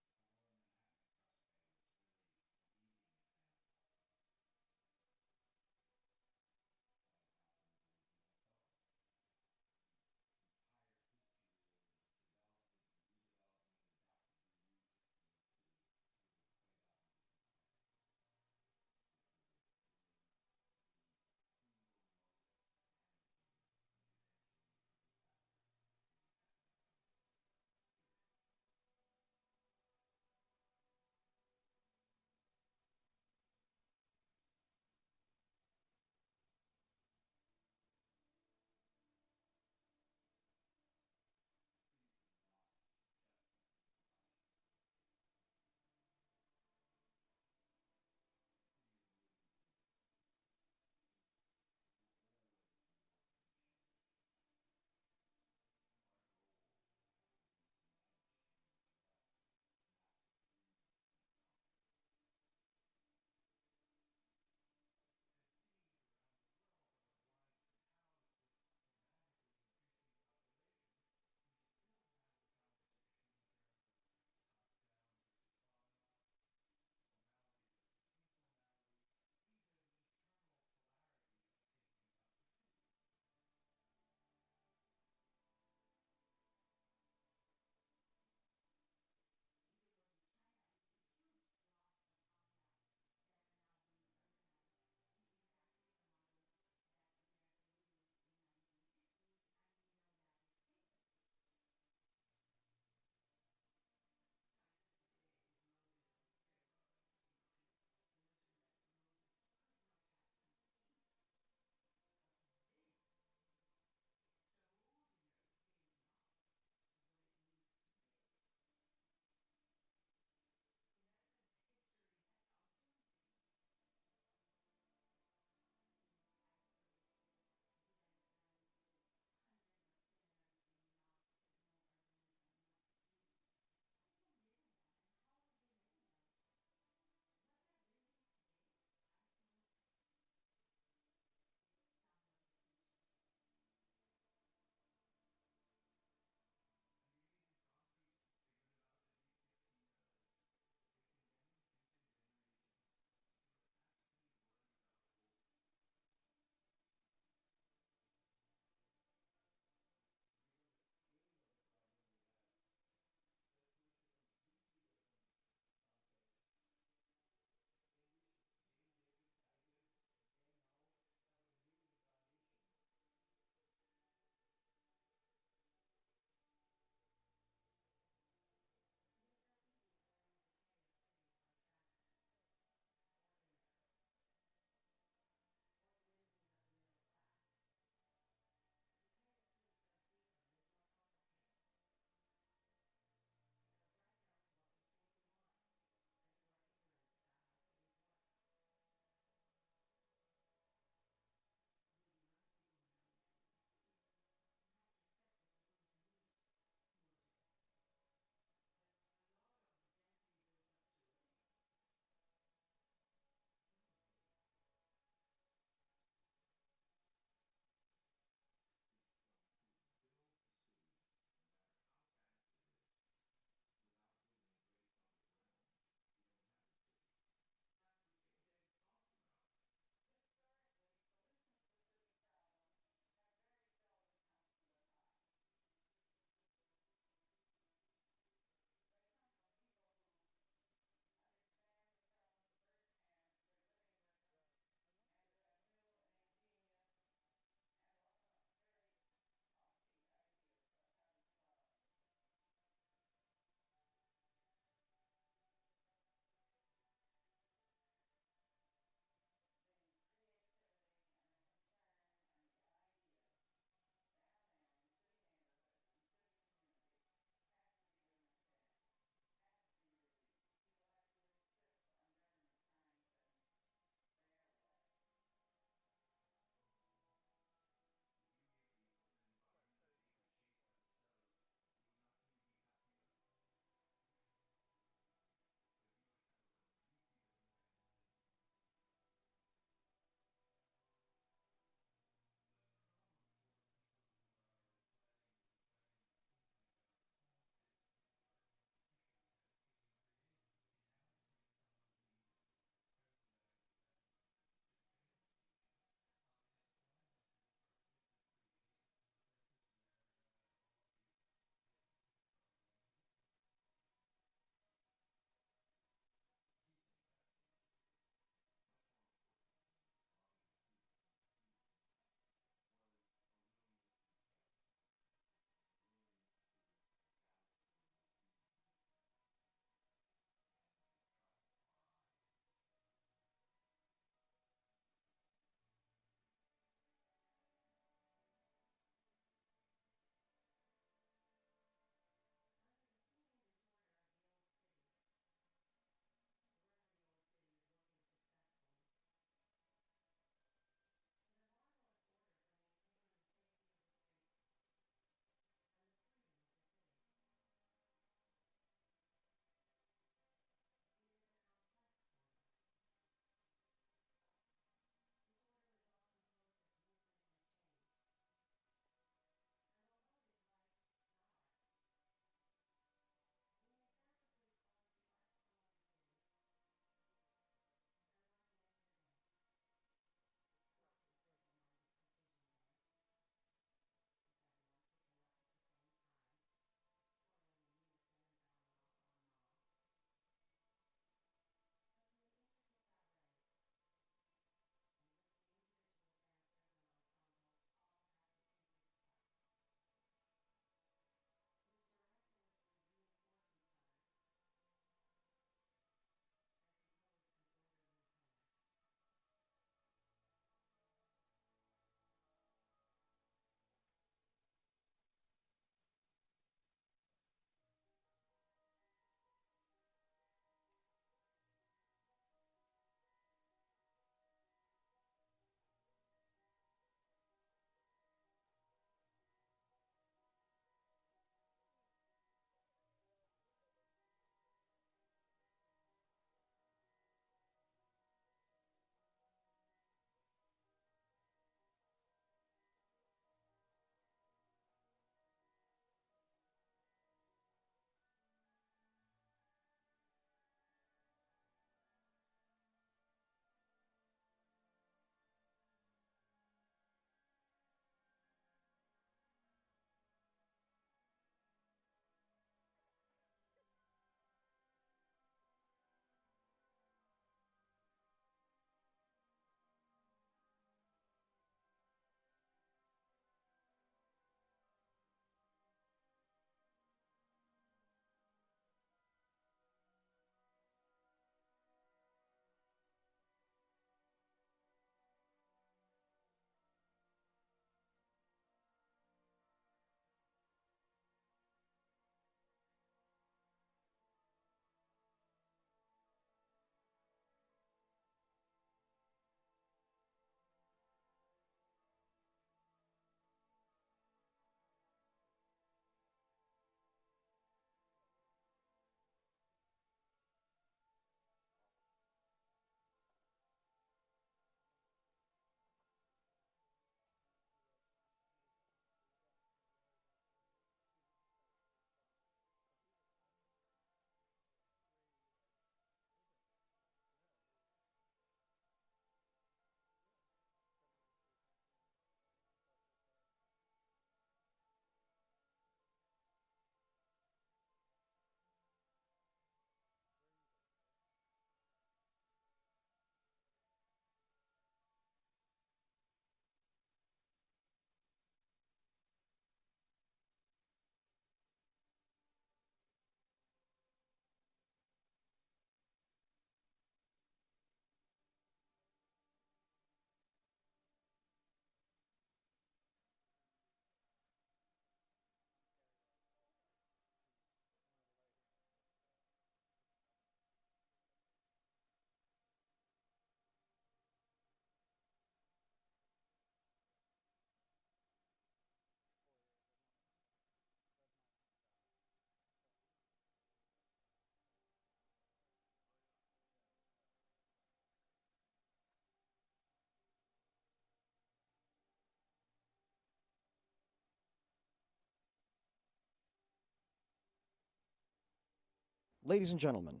Ladies and gentlemen,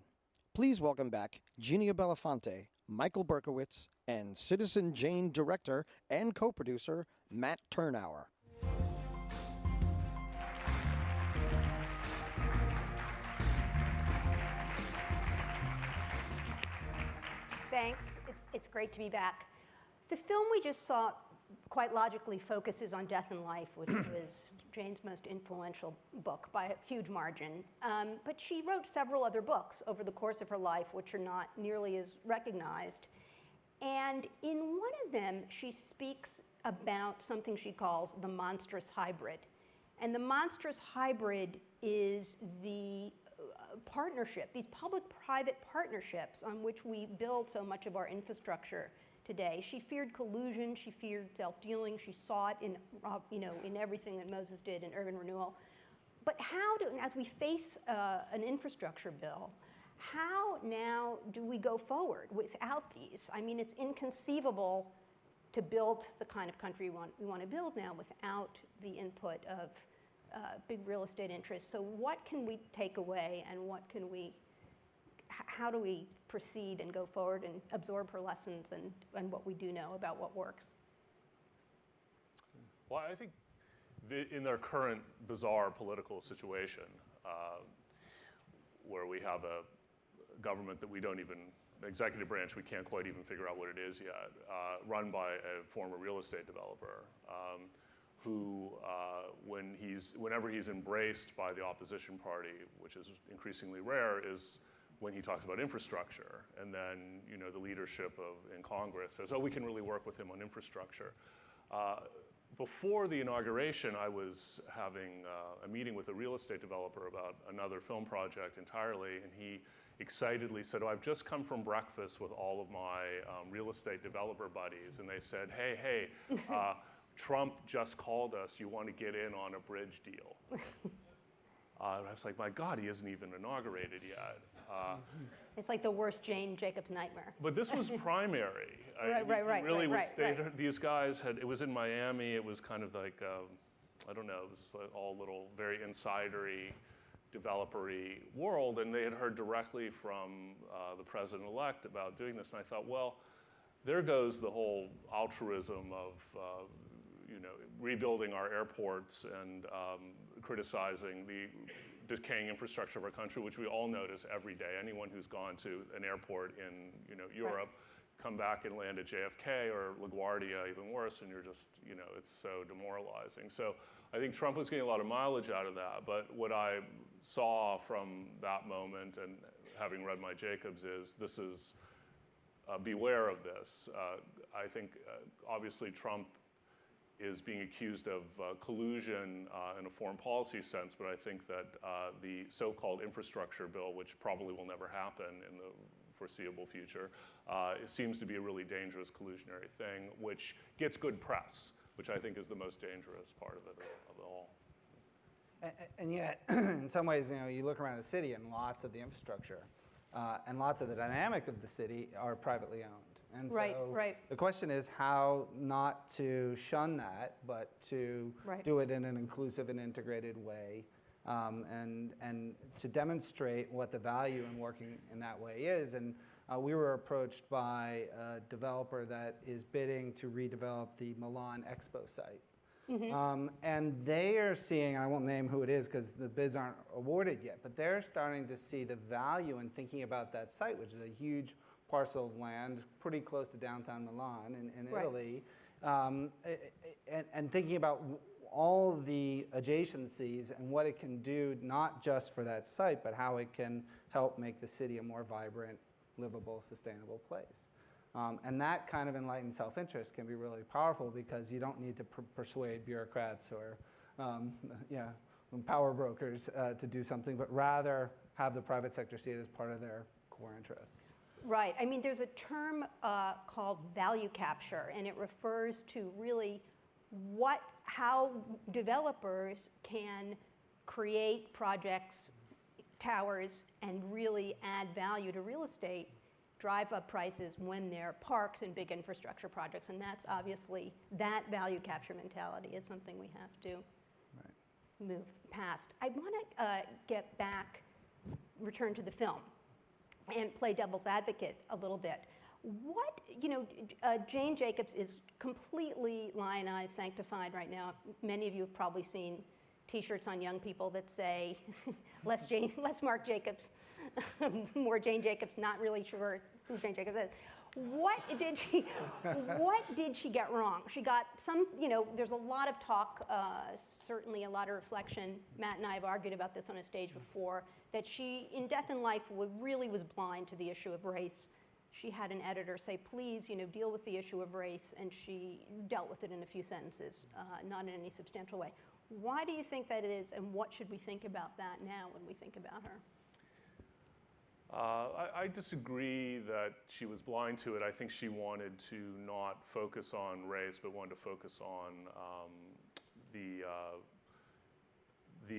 please welcome back Ginia Belafonte, Michael Berkowitz, and Citizen Jane director and co-producer Matt Turnauer. Thanks. It's great to be back. The film we just saw quite logically focuses on Death and Life, which was Jane's most influential book by a huge margin. But she wrote several other books over the course of her life, which are not nearly as recognized. And in one of them, she speaks about something she calls the monstrous hybrid. And the monstrous hybrid is the partnership, these public-private partnerships on which we build so much of our infrastructure today. She feared collusion, she feared self-dealing, she saw it in everything that Moses did in urban renewal. But as we face an infrastructure bill, how now do we go forward without these? I mean, it's inconceivable to build the kind of country we want to build now without the input of big real estate interests. So what can we take away, and how do we proceed and go forward and absorb her lessons and what we do know about what works? Well, I think in their current bizarre political situation, where we have a government that we don't even, executive branch, we can't quite even figure out what it is yet, run by a former real estate developer, who, whenever he's embraced by the opposition party, which is increasingly rare, is when he talks about infrastructure. And then, the leadership in Congress says, oh, we can really work with him on infrastructure. Before the inauguration, I was having a meeting with a real estate developer about another film project entirely, and he excitedly said, oh, I've just come from breakfast with all of my real estate developer buddies, and they said, hey, Trump just called us, you want to get in on a bridge deal. I was like, my God, he isn't even inaugurated yet. It's like the worst Jane Jacobs nightmare. But this was primary. Right. These guys it was in Miami, it was kind of like, I don't know, this is like all little very insidery, developer-y world, and they had heard directly from the president-elect about doing this, and I thought, well, there goes the whole altruism of rebuilding our airports and criticizing the decaying infrastructure of our country, which we all notice every day. Anyone who's gone to an airport in Europe, come back and land at JFK or LaGuardia, even worse, and you're just, it's so demoralizing. So I think Trump was getting a lot of mileage out of that, but what I saw from that moment, and having read my Jacobs, is this is, beware of this. I think, obviously, Trump is being accused of collusion in a foreign policy sense, but I think that the so-called infrastructure bill, which probably will never happen in the foreseeable future, it seems to be a really dangerous collusionary thing, which gets good press, which I think is the most dangerous part of it all. And yet, in some ways, you look around the city and lots of the infrastructure and lots of the dynamic of the city are privately owned. And so the question is how not to shun that, but to do it in an inclusive and integrated way, and to demonstrate what the value in working in that way is. And we were approached by a developer that is bidding to redevelop the Milan Expo site. And they are seeing, and I won't name who it is because the bids aren't awarded yet, but they're starting to see the value in thinking about that site, which is a huge parcel of land pretty close to downtown Milan in Italy, and thinking about all the adjacencies and what it can do, not just for that site, but how it can help make the city a more vibrant, livable, sustainable place. And that kind of enlightened self-interest can be really powerful because you don't need to persuade bureaucrats or power brokers to do something, but rather have the private sector see it as part of their core interests. Right. I mean, there's a term called value capture, and it refers to really how developers can create projects, towers, and really add value to real estate, drive up prices when they're parks and big infrastructure projects. And that's obviously, that value capture mentality is something we have to move past. I want to get back return to the film and play devil's advocate a little bit. What, Jane Jacobs is completely lionized, sanctified right now. Many of you have probably seen T-shirts on young people that say, less Mark Jacobs, more Jane Jacobs, not really sure who Jane Jacobs is. What did she get wrong? She got some, there's a lot of talk, certainly a lot of reflection. Matt and I have argued about this on a stage before, that she, in Death and Life, really was blind to the issue of race. She had an editor say, please, deal with the issue of race, and she dealt with it in a few sentences, not in any substantial way. Why do you think that is, and what should we think about that now when we think about her? I disagree that she was blind to it. I think she wanted to not focus on race, but wanted to focus on the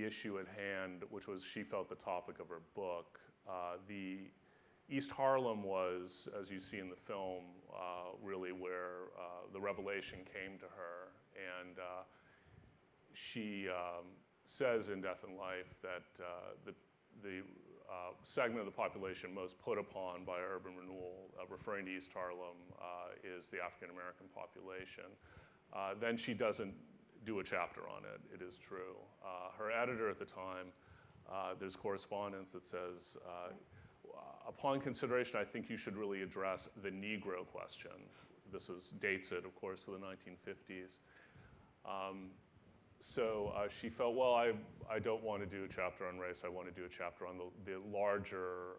issue at hand, which was, she felt, the topic of her book. The East Harlem was, as you see in the film, really where the revelation came to her. And she says in Death and Life that the segment of the population most put upon by urban renewal, referring to East Harlem, is the African American population. Then she doesn't do a chapter on it, it is true. Her editor at the time, there's correspondence that says, upon consideration, I think you should really address the Negro question. This dates it, of course, to the 1950s. So she felt, well, I don't want to do a chapter on race. I want to do a chapter on the larger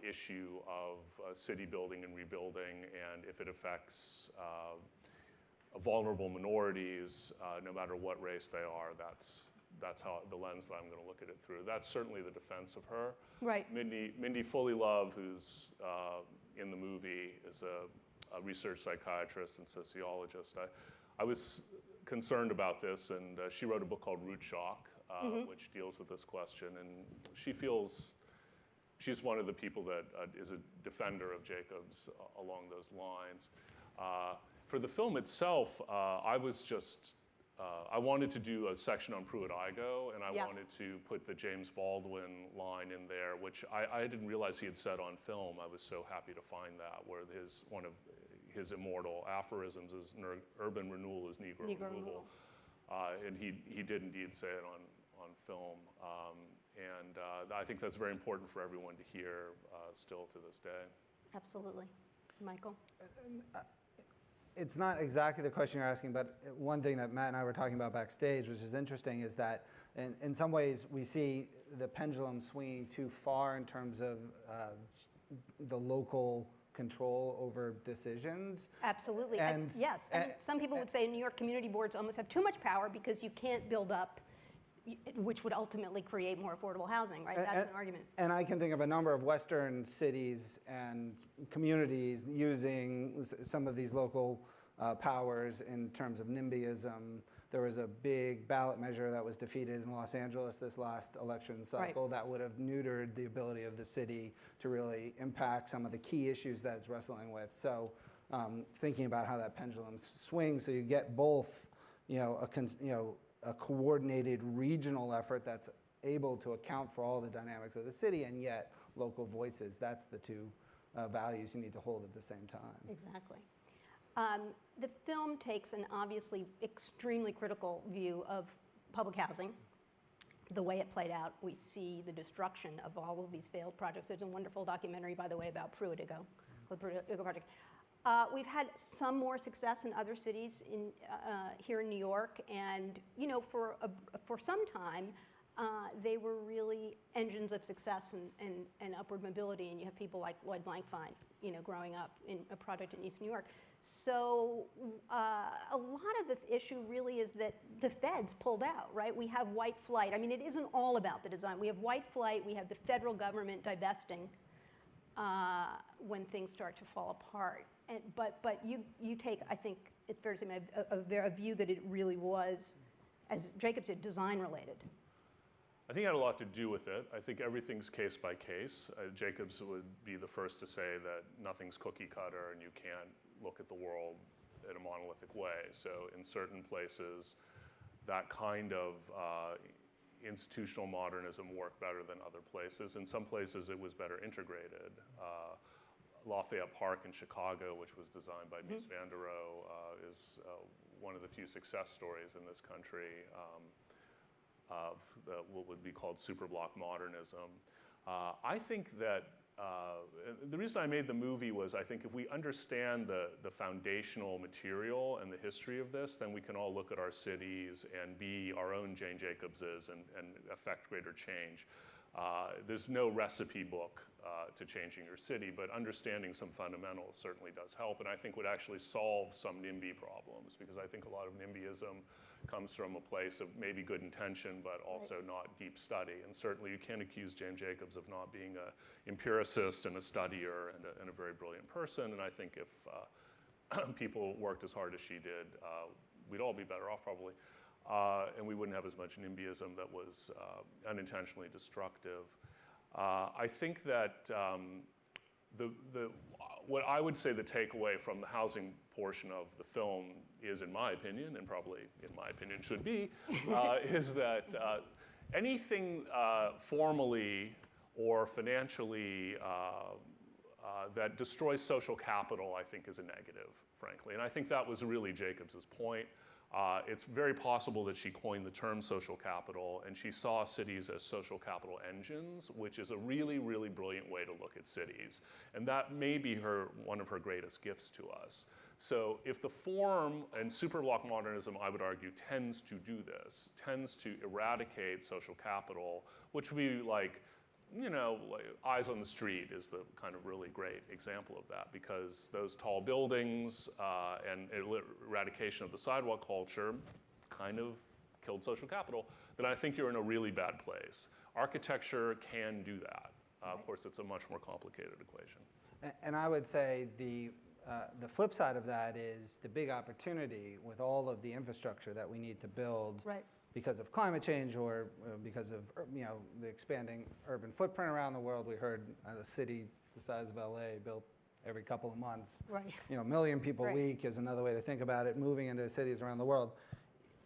issue of city building and rebuilding, and if it affects vulnerable minorities, no matter what race they are, that's how the lens that I'm going to look at it through. That's certainly the defense of her. Right. Mindy Foley Love, who's in the movie, is a research psychiatrist and sociologist. I was concerned about this, and she wrote a book called Root Shock, which deals with this question, and she feels she's one of the people that is a defender of Jacobs along those lines. For the film itself, I wanted to do a section on Pruitt-Igoe, and I wanted to put the James Baldwin line in there, which I didn't realize he had said on film. I was so happy to find that, where one of his immortal aphorisms is, urban renewal is Negro removal. And he did indeed say it on film. And I think that's very important for everyone to hear still to this day. Absolutely. Michael? It's not exactly the question you're asking, but one thing that Matt and I were talking about backstage, which is interesting, is that in some ways we see the pendulum swinging too far in terms of the local control over decisions. Absolutely. And yes, and some people would say New York community boards almost have too much power because you can't build up, which would ultimately create more affordable housing, right? That's an argument. And I can think of a number of Western cities and communities using some of these local powers in terms of NIMBYism. There was a big ballot measure that was defeated in Los Angeles this last election cycle that would have neutered the ability of the city to really impact some of the key issues that it's wrestling with. So thinking about how that pendulum swings, so you get both, a coordinated regional effort that's able to account for all the dynamics of the city, and yet local voices. That's the two values you need to hold at the same time. Exactly. The film takes an obviously extremely critical view of public housing. The way it played out, we see the destruction of all of these failed projects. There's a wonderful documentary, by the way, about Pruitt-Igoe, the Pruitt-Igoe project. We've had some more success in other cities here in New York, and for some time, they were really engines of success and upward mobility, and you have people like Lloyd Blankfein, growing up in a project in East New York. So a lot of the issue really is that the feds pulled out, right? We have white flight. I mean, it isn't all about the design. We have white flight, we have the federal government divesting when things start to fall apart. But you take, I think it's fair to say, a view that it really was, as Jacob said, design related. I think it had a lot to do with it. I think everything's case by case. Jacobs would be the first to say that nothing's cookie cutter and you can't look at the world in a monolithic way. So in certain places, that kind of institutional modernism worked better than other places. In some places, it was better integrated. Lafayette Park in Chicago, which was designed by Mies van der Rohe, is one of the few success stories in this country of what would be called superblock modernism. I think that the reason I made the movie was I think if we understand the foundational material and the history of this, then we can all look at our cities and be our own Jane Jacobses and affect greater change. There's no recipe book to changing your city, but understanding some fundamentals certainly does help, and I think would actually solve some NIMBY problems, because I think a lot of NIMBYism comes from a place of maybe good intention, but also not deep study. And certainly you can't accuse Jane Jacobs of not being an empiricist and a studier and a very brilliant person, and I think if people worked as hard as she did, we'd all be better off probably. And we wouldn't have as much NIMBYism that was unintentionally destructive. I think that what I would say the takeaway from the housing portion of the film is, in my opinion, and probably in my opinion should be, is that anything formally or financially that destroys social capital, I think, is a negative, frankly. And I think that was really Jacobs's point. It's very possible that she coined the term social capital, and she saw cities as social capital engines, which is a really, really brilliant way to look at cities. And that may be one of her greatest gifts to us. So if the form, and superblock modernism, I would argue, tends to do this, tends to eradicate social capital, which would be like, you know, like Eyes on the Street is the kind of really great example of that, because those tall buildings and eradication of the sidewalk culture kind of killed social capital, then I think you're in a really bad place. Architecture can do that. Of course, it's a much more complicated equation. And I would say the flip side of that is the big opportunity with all of the infrastructure that we need to build because of climate change or because of the expanding urban footprint around the world. We heard a city the size of LA built every couple of months. A million people a week is another way to think about it, moving into cities around the world.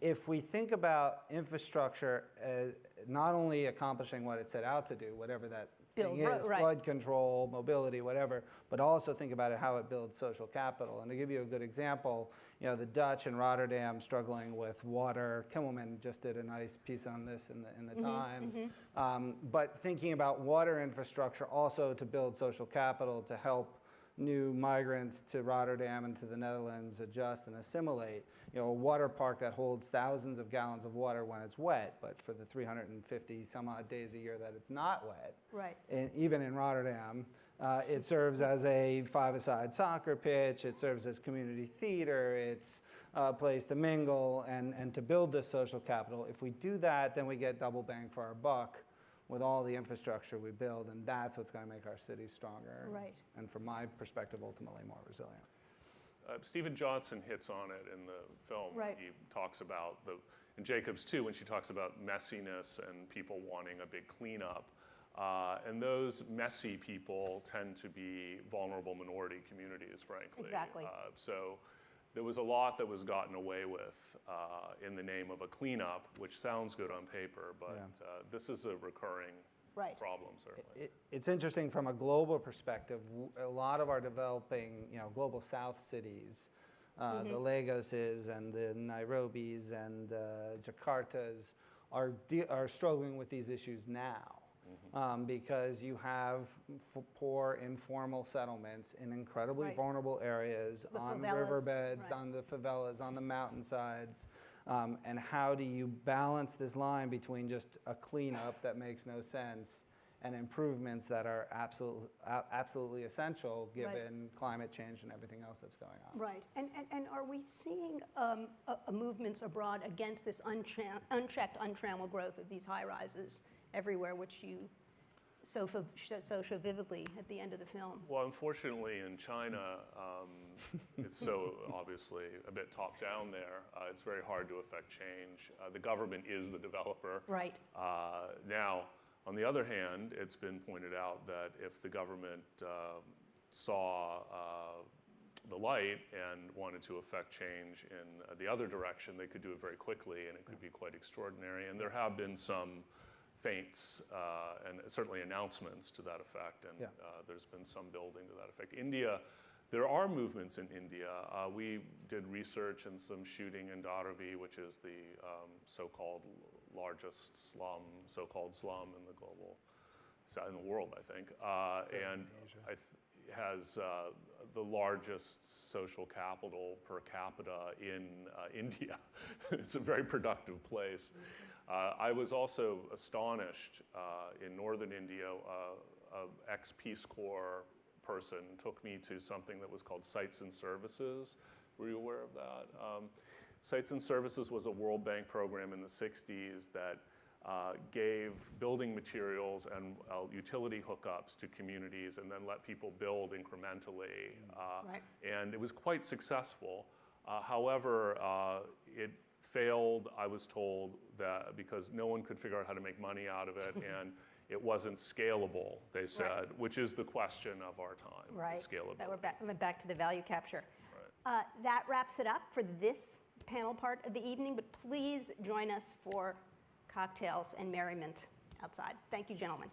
If we think about infrastructure as not only accomplishing what it set out to do, whatever that thing is, flood control, mobility, whatever, but also think about it, how it builds social capital. And to give you a good example, the Dutch in Rotterdam struggling with water. Kimmelman just did a nice piece on this in the Times. But thinking about water infrastructure also to build social capital to help new migrants to Rotterdam and to the Netherlands adjust and assimilate. A water park that holds thousands of gallons of water when it's wet, but for the 350 some odd days a year that it's not wet, even in Rotterdam, it serves as a five-a-side soccer pitch, it serves as community theater, it's a place to mingle and to build this social capital. If we do that, then we get double bang for our buck with all the infrastructure we build, and that's what's going to make our cities stronger, and from my perspective, ultimately more resilient. Stephen Johnson hits on it in the film. He talks about, and Jacobs too, when she talks about messiness and people wanting a big cleanup. And those messy people tend to be vulnerable minority communities, frankly. So there was a lot that was gotten away with in the name of a cleanup, which sounds good on paper, but this is a recurring problem, certainly. It's interesting from a global perspective. A lot of our developing, global South cities, the Lagoses and the Nairobis and the Jakartas are struggling with these issues now. Because you have poor informal settlements in incredibly vulnerable areas, on riverbeds, on the favelas, on the mountainsides. And how do you balance this line between just a cleanup that makes no sense and improvements that are absolutely essential given climate change and everything else that's going on? And are we seeing movements abroad against this unchecked, untrammeled growth of these high rises everywhere, which you so show vividly at the end of the film? Well, unfortunately, in China, it's so obviously a bit top down there. It's very hard to affect change. The government is the developer. Now, on the other hand, it's been pointed out that if the government saw the light and wanted to affect change in the other direction, they could do it very quickly, and it could be quite extraordinary. And there have been some feints and certainly announcements to that effect, and there's been some building to that effect. India, there are movements in India. We did research and some shooting in Dharavi, which is the so-called largest slum, so-called slum in the global, in the world, I think, and has the largest social capital per capita in India. It's a very productive place. I was also astonished in northern India, an ex-Peace Corps person took me to something that was called Sites and Services. Were you aware of that? Sites and Services was a World Bank program in the 60s that gave building materials and utility hookups to communities and then let people build incrementally. And it was quite successful. However, it failed, I was told, that because no one could figure out how to make money out of it, and it wasn't scalable, they said, which is the question of our time, scalability. We're back to the value capture. That wraps it up for this panel part of the evening, but please join us for cocktails and merriment outside. Thank you, gentlemen.